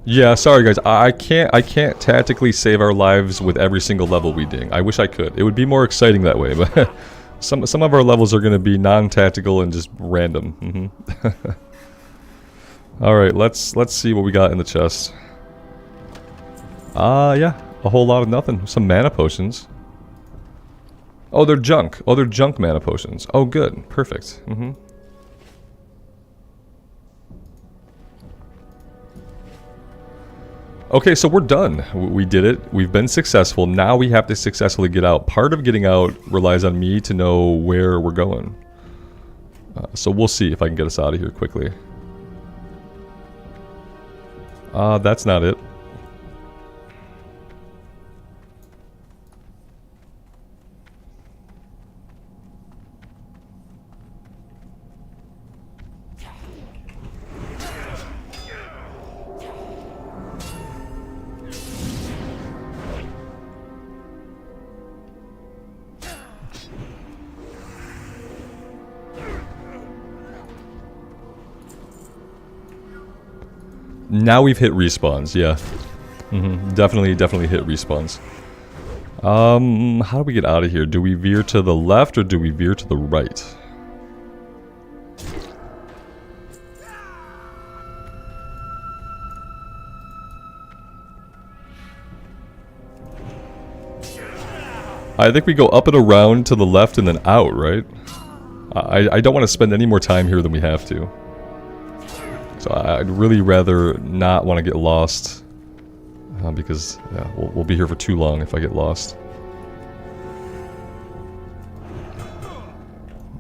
Yeah, sorry guys, I can't tactically save our lives with every single level we ding. I wish I could. It would be more exciting that way, but some of our levels are going to be non-tactical and just random. All right, let's see what we got in the chest. Yeah. A whole lot of nothing. Some mana potions. Oh, they're junk. Oh, they're junk mana potions. Oh, good. Perfect. Okay, so we're done. We did it. We've been successful. Now we have to successfully get out. Part of getting out relies on me to know where we're going. So we'll see if I can get us out of here quickly. That's not it. Now we've hit respawns, yeah. Definitely hit respawns. How do we get out of here? Do we veer to the left or do we veer to the right? I think we go up and around to the left and then out, right? I don't want to spend any more time here than we have to. So I'd really rather not want to get lost, because yeah, we'll be here for too long if I get lost.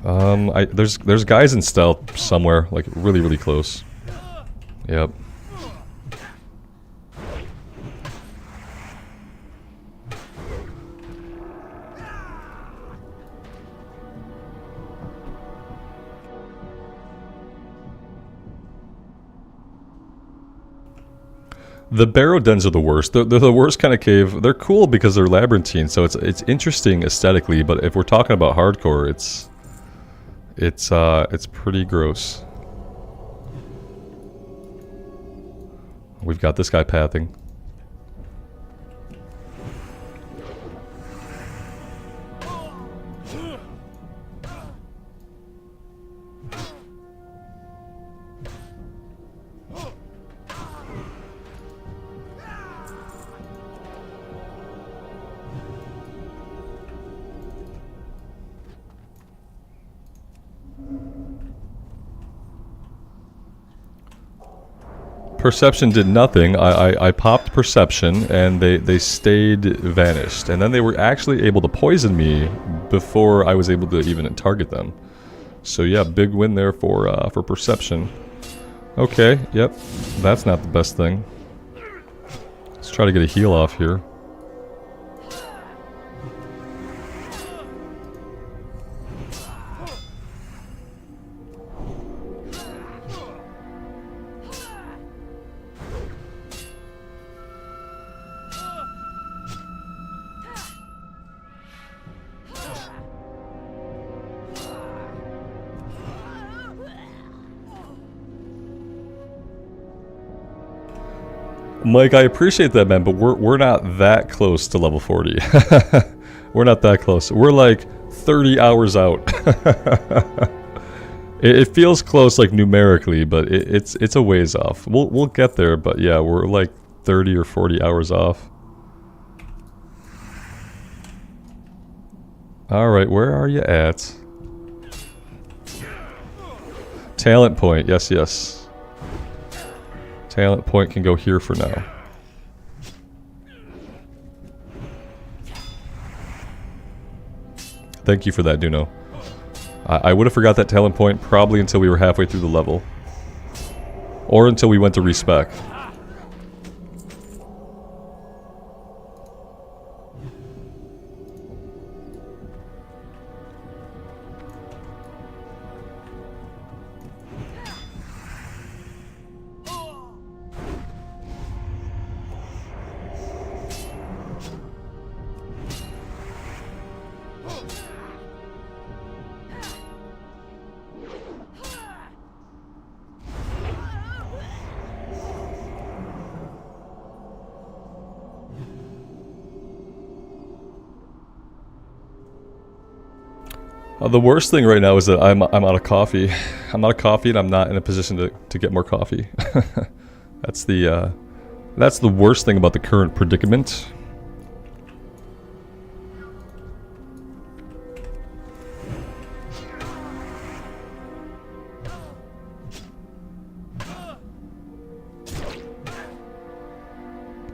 There's guys in stealth somewhere, like really close. Yep. The barrow dens are the worst. They're the worst kind of cave. They're cool because they're labyrinthine, so it's interesting aesthetically. But if we're talking about hardcore, it's pretty gross. We've got this guy pathing. Perception did nothing. I popped perception and they stayed vanished. And then they were actually able to poison me before I was able to even target them. So yeah, big win there for perception. Okay, yep. That's not the best thing. Let's try to get a heal off here. Mike, I appreciate that, man, but we're not that close to level 40. We're not that close. We're like 30 hours out. It feels close, like numerically, but it's a ways off. We'll get there, but yeah, we're like 30 or 40 hours off. All right, where are you at? Talent point, yes, yes. Talent point can go here for now. Thank you for that, Duno. I would have forgot that talent point probably until we were halfway through the level. Or until we went to respec. The worst thing right now is that I'm out of coffee. I'm out of coffee and I'm not in a position to get more coffee. That's the worst thing about the current predicament.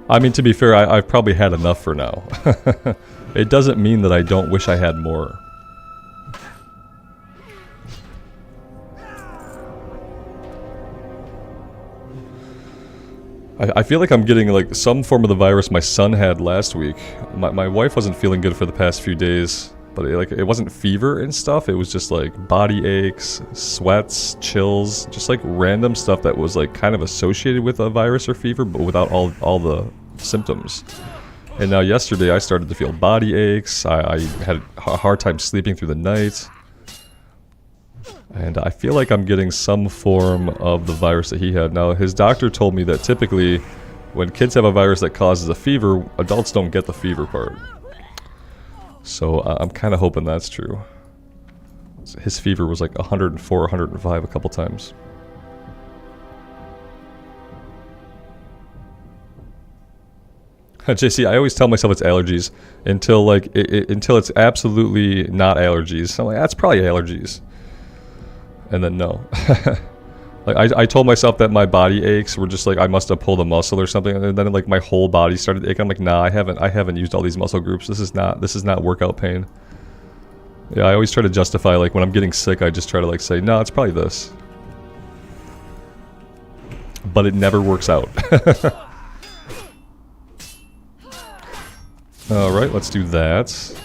I mean, to be fair, I've probably had enough for now. It doesn't mean that I don't wish I had more. I feel like I'm getting like some form of the virus my son had last week. My wife wasn't feeling good for the past few days, but it wasn't fever and stuff. It was just like body aches, sweats, chills, just like random stuff that was like kind of associated with a virus or fever, but without all the symptoms. And now yesterday I started to feel body aches. I had a hard time sleeping through the night. And I feel like I'm getting some form of the virus that he had. Now, his doctor told me that typically, when kids have a virus that causes a fever, adults don't get the fever part. So, I'm kind of hoping that's true. His fever was like 104, 105 a couple times. JC, I always tell myself it's allergies until like until it's absolutely not allergies. I'm like, that's probably allergies. And then no. Like I told myself that my body aches were just like I must have pulled a muscle or something, and then like my whole body started aching. I'm like, nah, I haven't used all these muscle groups. This is not workout pain. Yeah, I always try to justify, like when I'm getting sick, I just try to like say, no, it's probably this. But it never works out. Alright, let's do that.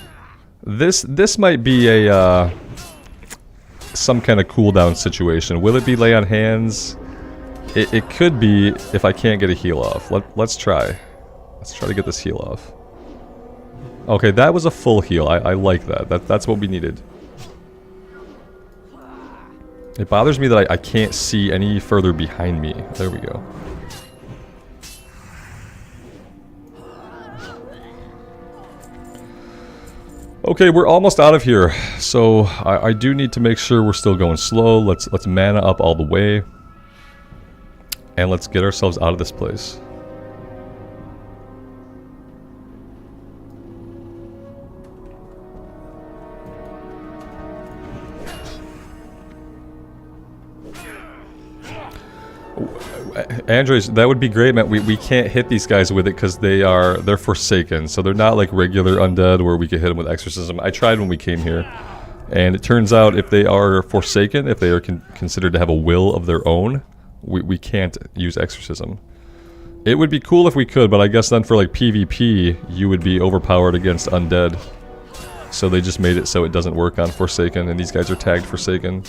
This might be a some kind of cooldown situation. Will it be lay on hands? It could be if I can't get a heal off. Let's try. Let's try to get this heal off. Okay, that was a full heal. I like that. That's what we needed. It bothers me that I can't see any further behind me. There we go. Okay, we're almost out of here, so I do need to make sure we're still going slow. Let's mana up all the way, and let's get ourselves out of this place. Andres, that would be great, man. We can't hit these guys with it because they're Forsaken, so they're not like regular undead where we could hit them with exorcism. I tried when we came here, and it turns out if they are Forsaken, if they are considered to have a will of their own, we can't use exorcism. It would be cool if we could, but I guess then for like PvP, you would be overpowered against undead. So they just made it so it doesn't work on Forsaken, and these guys are tagged Forsaken.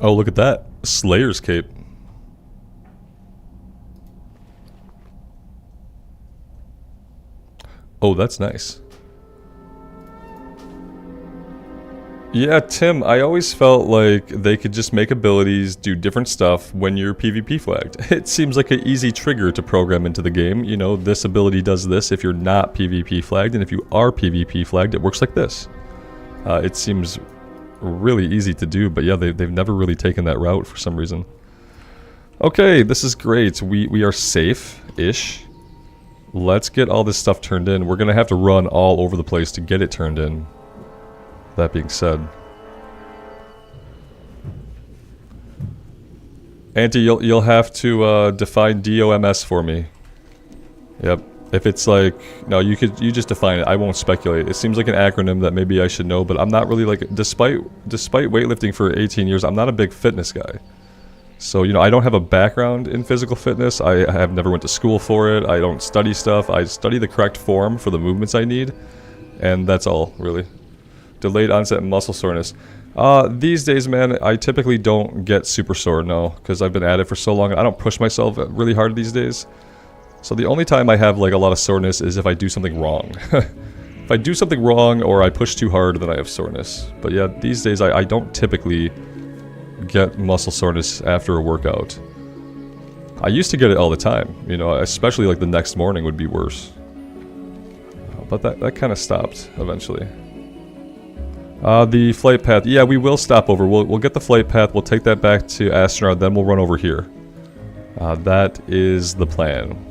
Oh, look at that. Slayer's Cape. Oh, that's nice. Yeah, Tim, I always felt like they could just make abilities, do different stuff when you're PvP flagged. It seems like an easy trigger to program into the game. You know, this ability does this if you're not PvP flagged, and if you are PvP flagged, it works like this. It seems really easy to do, but yeah, they've never really taken that route for some reason. Okay, this is great. We are safe-ish. Let's get all this stuff turned in. We're gonna have to run all over the place to get it turned in. That being said. Auntie, you'll have to define DOMS for me. Yep. If it's like, no, you just define it. I won't speculate. It seems like an acronym that maybe I should know, but I'm not really like, despite weightlifting for 18 years, I'm not a big fitness guy. So, you know, I don't have a background in physical fitness. I have never went to school for it. I don't study stuff. I study the correct form for the movements I need, and that's all, really. Delayed onset muscle soreness. These days, man, I typically don't get super sore, no, because I've been at it for so long. I don't push myself really hard these days. So the only time I have like a lot of soreness is if I do something wrong. If I do something wrong or I push too hard, then I have soreness. But yeah, these days I don't typically get muscle soreness after a workout. I used to get it all the time, you know, especially like the next morning would be worse. But that kind of stopped eventually. The flight path, yeah, we will stop over. We'll get the flight path, we'll take that back to Astronaut, then we'll run over here. That is the plan.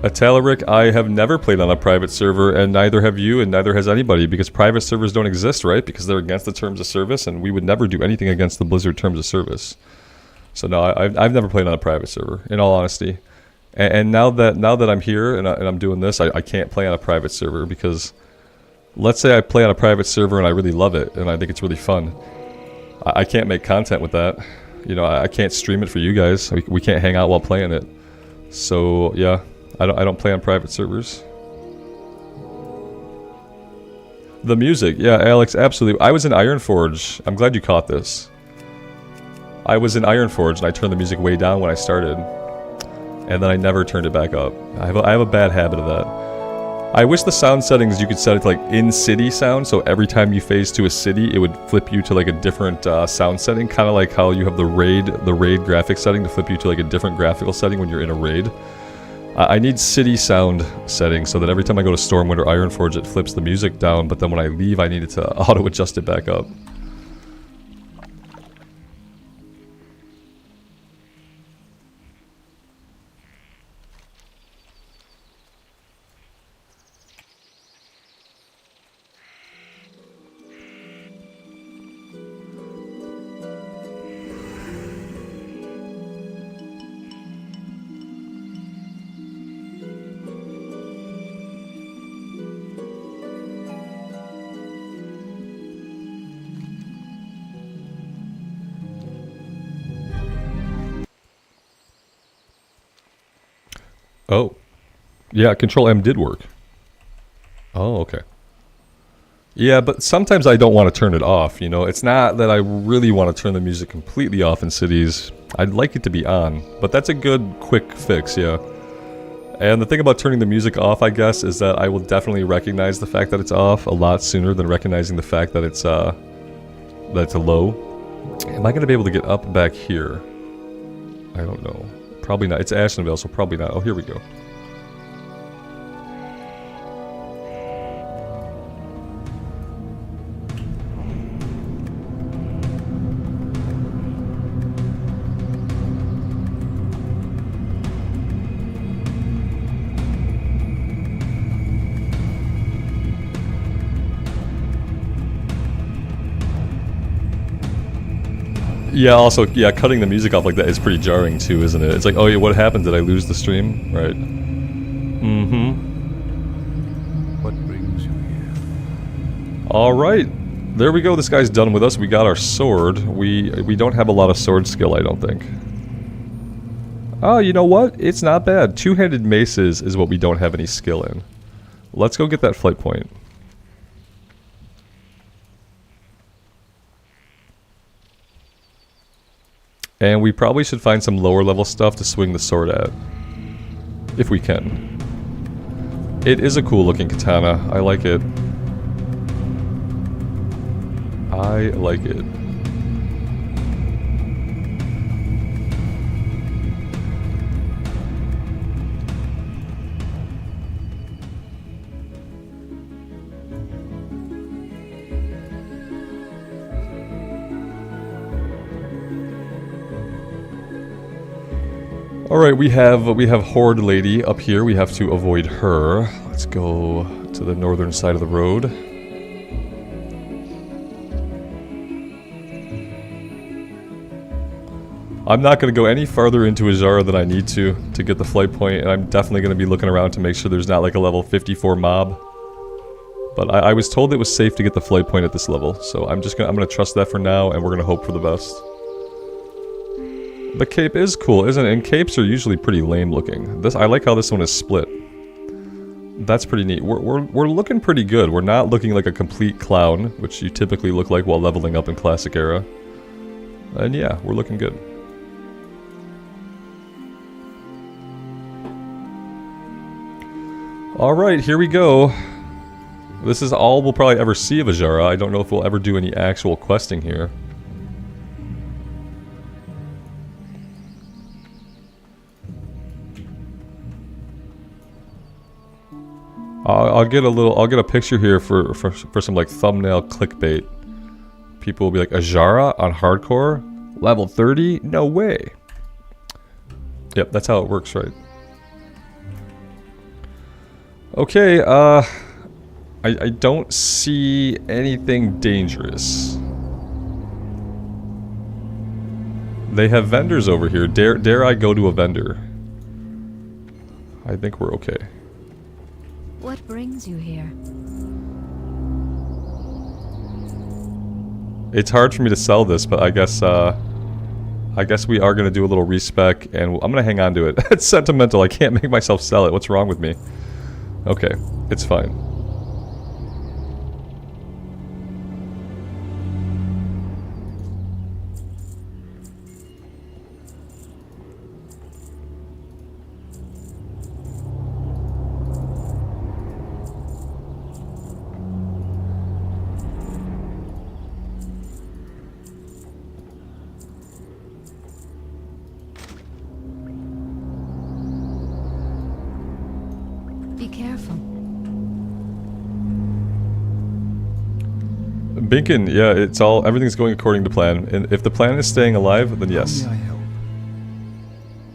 Atalaric, I have never played on a private server, and neither have you, and neither has anybody, because private servers don't exist, right? Because they're against the terms of service, and we would never do anything against the Blizzard terms of service. So no, I've never played on a private server, in all honesty. And now that I'm here and I'm doing this, I can't play on a private server, because let's say I play on a private server and I really love it, and I think it's really fun. I can't make content with that. You know, I can't stream it for you guys. We can't hang out while playing it. So yeah. I don't play on private servers. The music, yeah, Alex, absolutely. I was in Ironforge. I'm glad you caught this. I was in Ironforge and I turned the music way down when I started, and then I never turned it back up. I have a bad habit of that. I wish the sound settings you could set it to like in-city sound, so every time you phase to a city, it would flip you to like a different sound setting, kind of like how you have the raid graphic setting to flip you to like a different graphical setting when you're in a raid. I need city sound settings so that every time I go to Stormwind or Ironforge it flips the music down, but then when I leave I need it to auto-adjust it back up. Oh. Yeah, Control M did work. Oh, okay. Yeah, but sometimes I don't want to turn it off, you know? It's not that I really want to turn the music completely off in cities. I'd like it to be on, but that's a good quick fix, yeah. And the thing about turning the music off, I guess, is that I will definitely recognize the fact that it's off a lot sooner than recognizing the fact that it's low. Am I going to be able to get up back here? I don't know. Probably not. It's Ashenvale, so probably not. Oh, here we go. Yeah, also, yeah, cutting the music off like that is pretty jarring too, isn't it? It's like, oh yeah, what happened? Did I lose the stream? Right. Mm-hmm. What brings you here? Alright. There we go, this guy's done with us. We got our sword. We don't have a lot of sword skill, I don't think. Oh, you know what? It's not bad. Two-handed maces is what we don't have any skill in. Let's go get that flight point. And we probably should find some lower level stuff to swing the sword at. If we can. It is a cool looking katana. I like it. I like it. Alright, we have Horde Lady up here. We have to avoid her. Let's go to the northern side of the road. I'm not going to go any farther into Azara than I need to get the flight point, and I'm definitely going to be looking around to make sure there's not like a level 54 mob. But I was told it was safe to get the flight point at this level, so I'm gonna trust that for now, and we're gonna hope for the best. The cape is cool, isn't it? And capes are usually pretty lame looking. I like how this one is split. That's pretty neat. We're looking pretty good. We're not looking like a complete clown, which you typically look like while leveling up in Classic Era. And yeah, we're looking good. Alright, here we go. This is all we'll probably ever see of Azara. I don't know if we'll ever do any actual questing here. I'll get a picture here for some like thumbnail clickbait. People will be like, Azara on hardcore? Level 30? No way. Yep, that's how it works, right? Okay, I don't see anything dangerous. They have vendors over here. Dare I go to a vendor? I think we're okay. What brings you here? It's hard for me to sell this, but I guess we are gonna do a little respec, and I'm gonna hang on to it. It's sentimental. I can't make myself sell it. What's wrong with me? Okay, it's fine. Be careful. Binkin, yeah, everything's going according to plan. And if the plan is staying alive, then yes.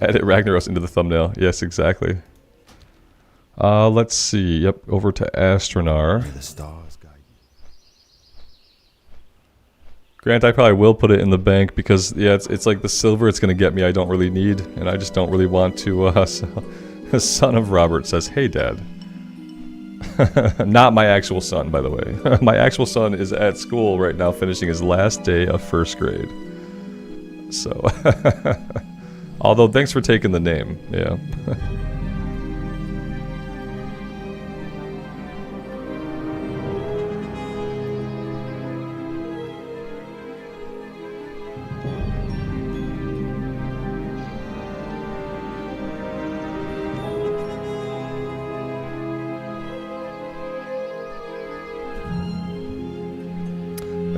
Edit Ragnaros into the thumbnail. Yes, exactly. Let's see. Yep, over to Astronar. Grant, I probably will put it in the bank because, yeah, it's like the silver it's going to get me I don't really need. And I just don't really want to sell. The son of Robert says, hey, Dad. Not my actual son, by the way. My actual son is at school right now finishing his last day of first grade. So, although thanks for taking the name, yeah.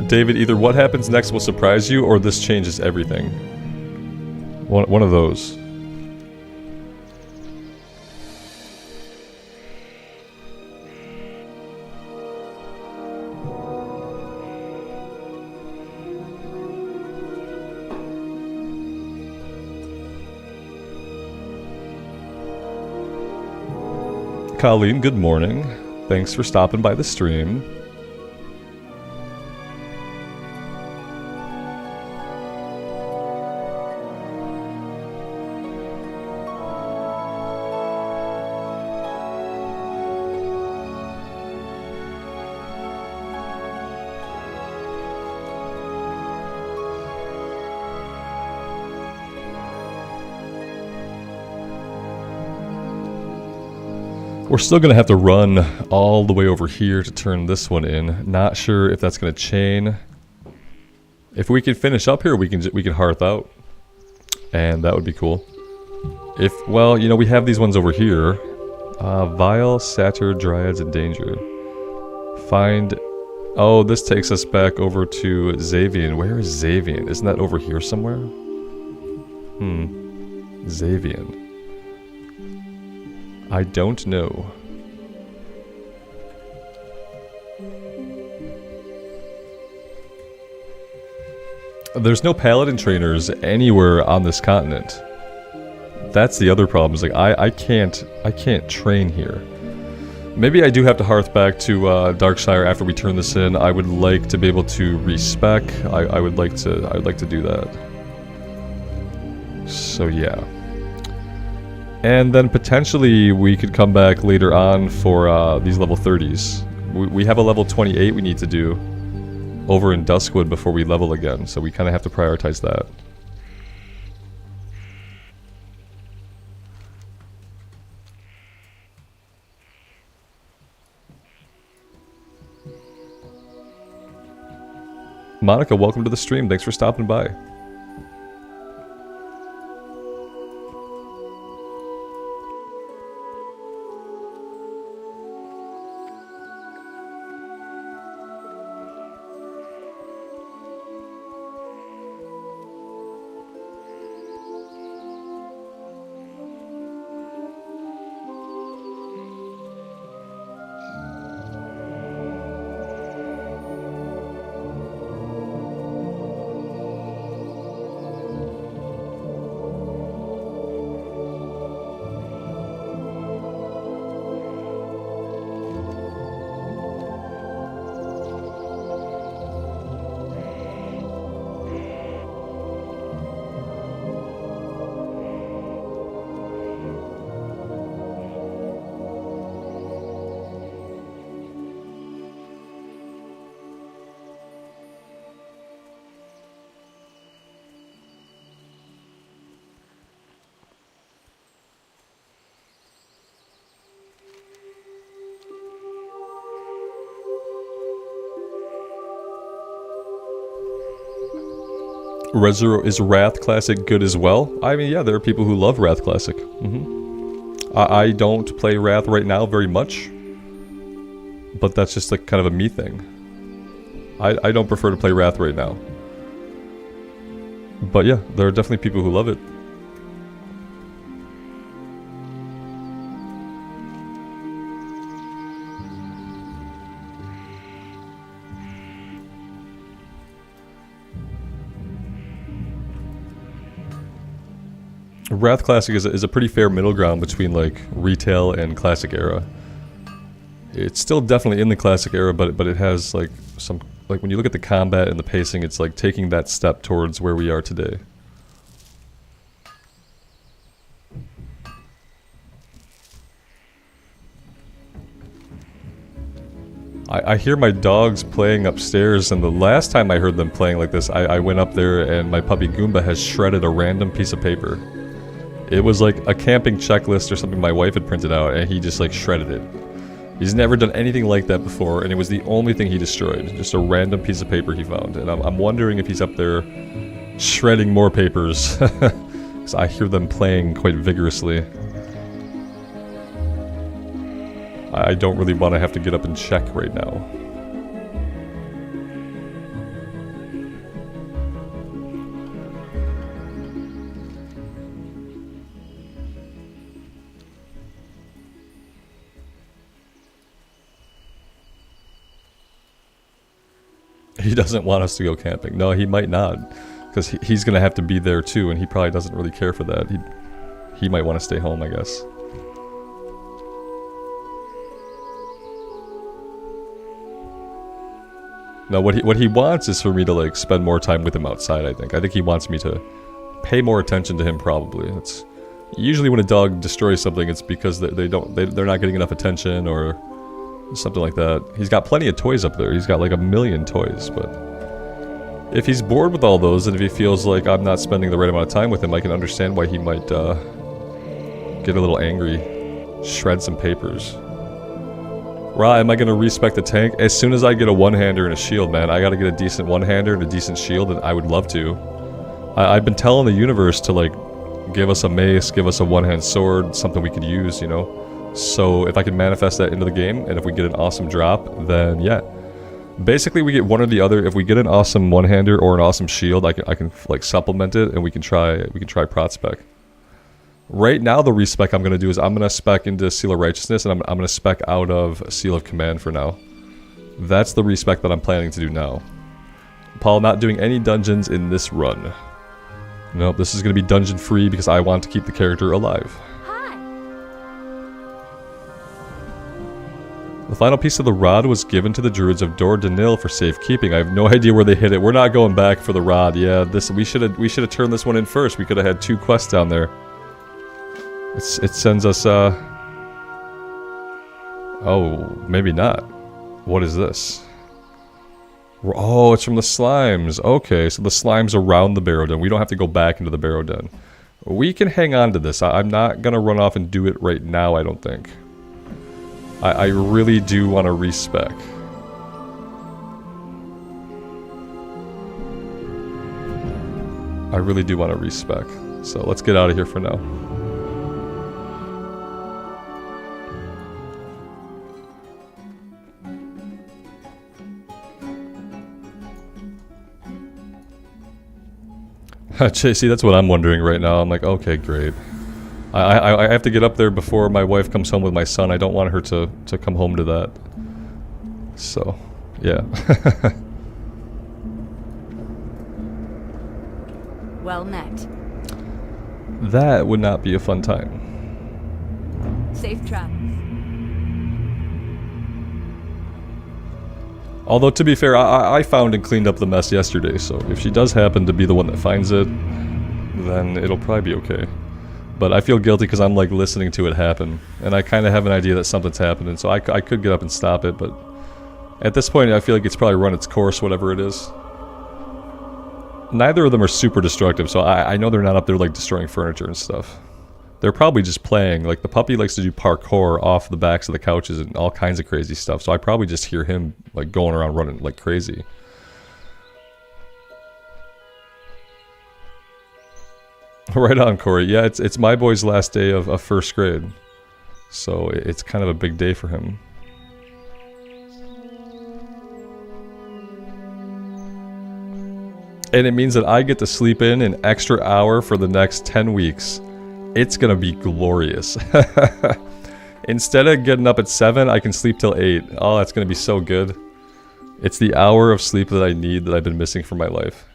David, either what happens next will surprise you, or this changes everything. One of those. Colleen, good morning. Thanks for stopping by the stream. We're still going to have to run all the way over here to turn this one in. Not sure if that's going to chain. If we can finish up here, we can hearth out. And that would be cool. If, well, you know, we have these ones over here. Vile, Satyr, Dryads, and Danger. Find... Oh, this takes us back over to Xavian. Where is Xavian? Isn't that over here somewhere? Xavian. I don't know. There's no Paladin trainers anywhere on this continent. That's the other problem. Is like I can't train here. Maybe I do have to hearth back to Darkshire after we turn this in. I would like to be able to respec. I would like to do that. So yeah. And then potentially we could come back later on for these level 30s. We have a level 28 we need to do over in Duskwood before we level again, so we kind of have to prioritize that. Monica, welcome to the stream. Thanks for stopping by. ReZero, is Wrath Classic good as well? I mean, yeah, there are people who love Wrath Classic. I don't play Wrath right now very much, but that's just like kind of a me thing. I don't prefer to play Wrath right now. But yeah, there are definitely people who love it. Wrath Classic is a pretty fair middle ground between like retail and classic era. It's still definitely in the classic era, but it has like some, like when you look at the combat and the pacing, it's like taking that step towards where we are today. I hear my dogs playing upstairs, and the last time I heard them playing like this, I went up there and my puppy Goomba has shredded a random piece of paper. It was like a camping checklist or something my wife had printed out, and he just like shredded it. He's never done anything like that before, and it was the only thing he destroyed. Just a random piece of paper he found. And I'm wondering if he's up there shredding more papers. Because I hear them playing quite vigorously. I don't really want to have to get up and check right now. He doesn't want us to go camping. No, he might not. Because he's going to have to be there too, and he probably doesn't really care for that. He might want to stay home, I guess. No, what he wants is for me to like spend more time with him outside, I think. I think he wants me to pay more attention to him, probably. It's usually when a dog destroys something, it's because they're not getting enough attention or something like that. He's got plenty of toys up there. He's got like 1 million toys, but if he's bored with all those and if he feels like I'm not spending the right amount of time with him, I can understand why he might get a little angry, shred some papers. Right, am I going to respec the tank? As soon as I get a one-hander and a shield, man, I got to get a decent one-hander and a decent shield, and I would love to. I've been telling the universe to like give us a mace, give us a one-hand sword, something we could use, you know? So if I can manifest that into the game, and if we get an awesome drop, then yeah. Basically, we get one or the other. If we get an awesome one-hander or an awesome shield, I can like supplement it, and we can try prot spec. Right now, the respec I'm going to do is I'm going to spec into Seal of Righteousness, and I'm going to spec out of Seal of Command for now. That's the respec that I'm planning to do now. Paul, not doing any dungeons in this run. Nope, this is going to be dungeon free because I want to keep the character alive. The final piece of the rod was given to the druids of Dor Danil for safekeeping. I have no idea where they hid it. We're not going back for the rod. Yeah, we should have turned this one in first. We could have had 2 quests down there. It sends us oh, maybe not. What is this? Oh, it's from the slimes. Okay, so the slimes around the barrow den. We don't have to go back into the barrow den. We can hang on to this. I'm not gonna run off and do it right now, I don't think. I really do want to respec. I really do want to respec. So let's get out of here for now. See, that's what I'm wondering right now. I'm like, okay, great. I have to get up there before my wife comes home with my son. I don't want her to come home to that. So, yeah. Well met. That would not be a fun time. Safe travels. Although, to be fair, I found and cleaned up the mess yesterday, so if she does happen to be the one that finds it, then it'll probably be okay. But I feel guilty because I'm like listening to it happen, and I kind of have an idea that something's happening, so I could get up and stop it, but at this point I feel like it's probably run its course, whatever it is. Neither of them are super destructive, so I know they're not up there like destroying furniture and stuff. They're probably just playing. Like, the puppy likes to do parkour off the backs of the couches and all kinds of crazy stuff, so I probably just hear him like going around running like crazy. Right on, Corey. Yeah, it's my boy's last day of 1st grade, so it's kind of a big day for him. And it means that I get to sleep in an extra hour for the next 10 weeks. It's gonna be glorious. Instead of getting up at 7, I can sleep till 8. Oh, that's gonna be so good. It's the hour of sleep that I need that I've been missing from my life.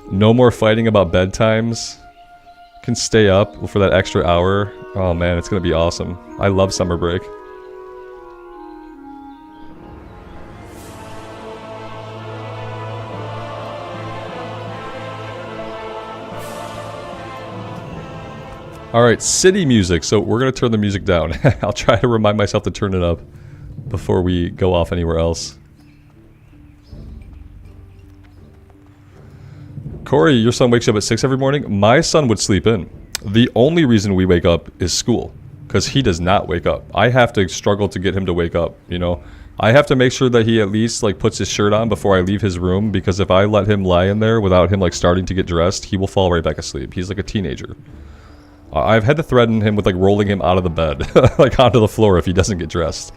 No more fighting about bedtimes. Can stay up for that extra hour. Oh man, it's gonna be awesome. I love summer break. Alright, city music. So we're gonna turn the music down. I'll try to remind myself to turn it up before we go off anywhere else. Corey, your son wakes up at 6 every morning? My son would sleep in. The only reason we wake up is school, because he does not wake up. I have to struggle to get him to wake up, you know? I have to make sure that he at least like puts his shirt on before I leave his room, because if I let him lie in there without him like starting to get dressed, he will fall right back asleep. He's like a teenager. I've had to threaten him with like rolling him out of the bed, like onto the floor if he doesn't get dressed.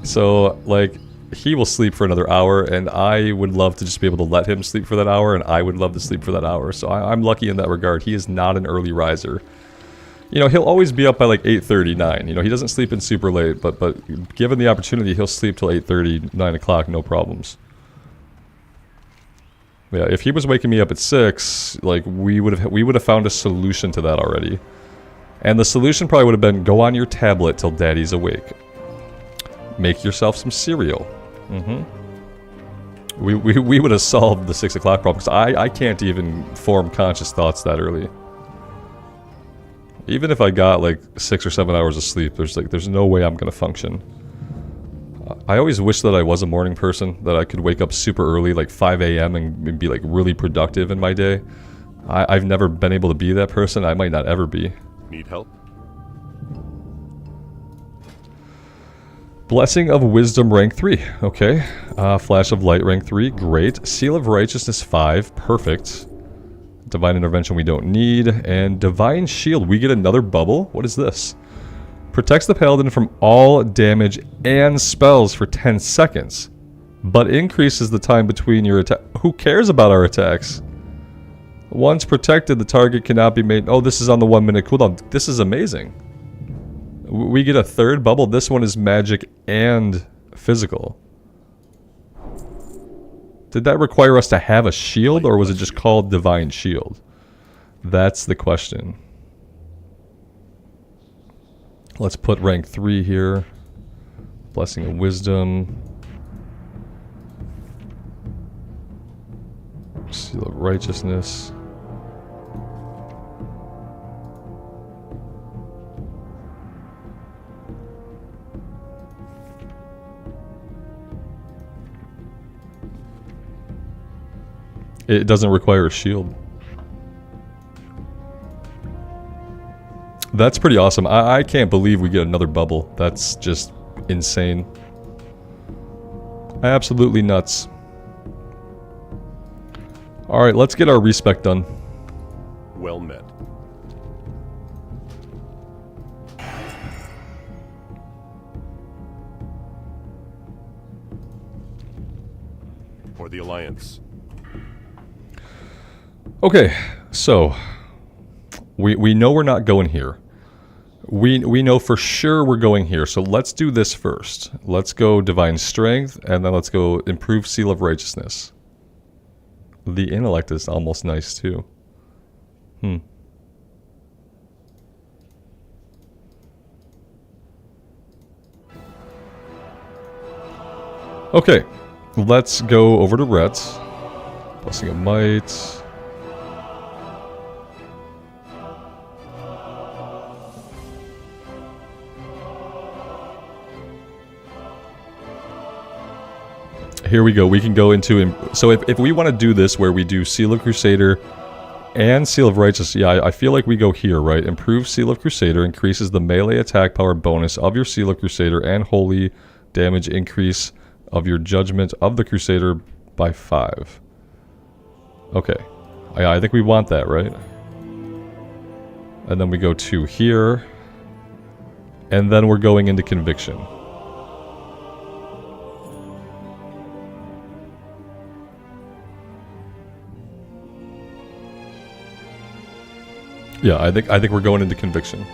So like, he will sleep for another hour, and I would love to just be able to let him sleep for that hour, and I would love to sleep for that hour. So I'm lucky in that regard. He is not an early riser. You know, he'll always be up by like 8:30, 9. You know, he doesn't sleep in super late, but given the opportunity, he'll sleep till 8:30, 9 o'clock, no problems. Yeah, if he was waking me up at 6, like we would have found a solution to that already. And the solution probably would have been go on your tablet till daddy's awake. Make yourself some cereal. We would have solved the 6 o'clock problem, because I can't even form conscious thoughts that early. Even if I got like 6 or 7 hours of sleep, there's no way I'm gonna function. I always wish that I was a morning person, that I could wake up super early, like 5 a.m. and be like really productive in my day. I've never been able to be that person. I might not ever be. Need help? Blessing of Wisdom rank 3. Okay. Flash of Light rank 3. Great. Seal of Righteousness 5. Perfect. Divine Intervention we don't need. And Divine Shield. We get another bubble? What is this? Protects the Paladin from all damage and spells for 10 seconds. But increases the time between your attack. Who cares about our attacks? Once protected, the target cannot be made... Oh, this is on the 1 minute cooldown. This is amazing. We get a third bubble. This one is magic and physical. Did that require us to have a shield, or was it just called Divine Shield? That's the question. Let's put rank 3 here. Blessing of Wisdom. Seal of Righteousness. It doesn't require a shield. That's pretty awesome. I can't believe we get another bubble. That's just insane. Absolutely nuts. Alright, let's get our respec done. Well met. For the Alliance. Okay, so we know we're not going here. We know for sure we're going here, so let's do this first. Let's go Divine Strength, and then let's go Improve Seal of Righteousness. The Intellect is almost nice, too. Okay, let's go over to Rhett's. Blessing of Might. Here we go. We can go into... So if we want to do this where we do Seal of Crusader and Seal of Righteousness, yeah, I feel like we go here, right? Improve Seal of Crusader increases the melee attack power bonus of your Seal of Crusader and holy damage increase of your Judgment of the Crusader by 5. Okay. I think we want that, right? And then we go to here. And then we're going into Conviction. Yeah, I think we're going into Conviction.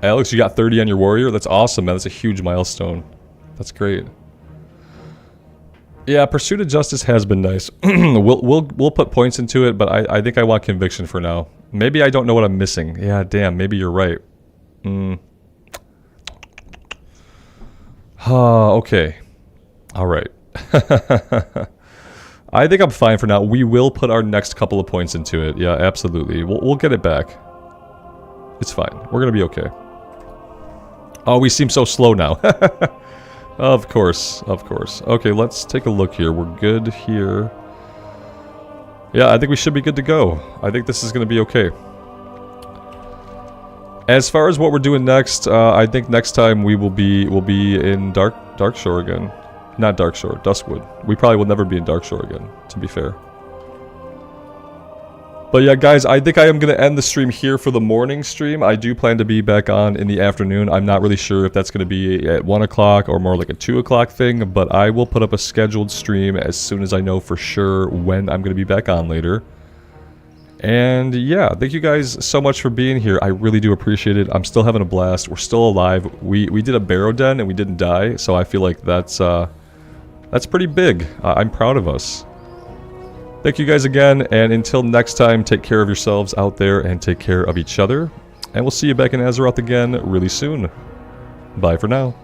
Alex, you got 30 on your warrior? That's awesome, man. That's a huge milestone. That's great. Yeah, Pursuit of Justice has been nice. we'll put points into it, but I think I want Conviction for now. Maybe I don't know what I'm missing. Yeah, damn, maybe you're right. Okay. Alright. I think I'm fine for now. We will put our next couple of points into it. Yeah, absolutely. We'll get it back. It's fine. We're gonna be okay. Oh, we seem so slow now. Of course, of course. Okay, let's take a look here. We're good here. Yeah, I think we should be good to go. I think this is gonna be okay. As far as what we're doing next, I think next time we'll be in Darkshore again. Not Darkshore, Duskwood. We probably will never be in Darkshore again, to be fair. But yeah, guys, I think I am going to end the stream here for the morning stream. I do plan to be back on in the afternoon. I'm not really sure if that's going to be at 1 o'clock or more like a 2 o'clock thing, but I will put up a scheduled stream as soon as I know for sure when I'm going to be back on later. And yeah, thank you guys so much for being here. I really do appreciate it. I'm still having a blast. We're still alive. We did a barrow den and we didn't die, so I feel like that's pretty big. I'm proud of us. Thank you guys again, and until next time, take care of yourselves out there and take care of each other. And we'll see you back in Azeroth again really soon. Bye for now.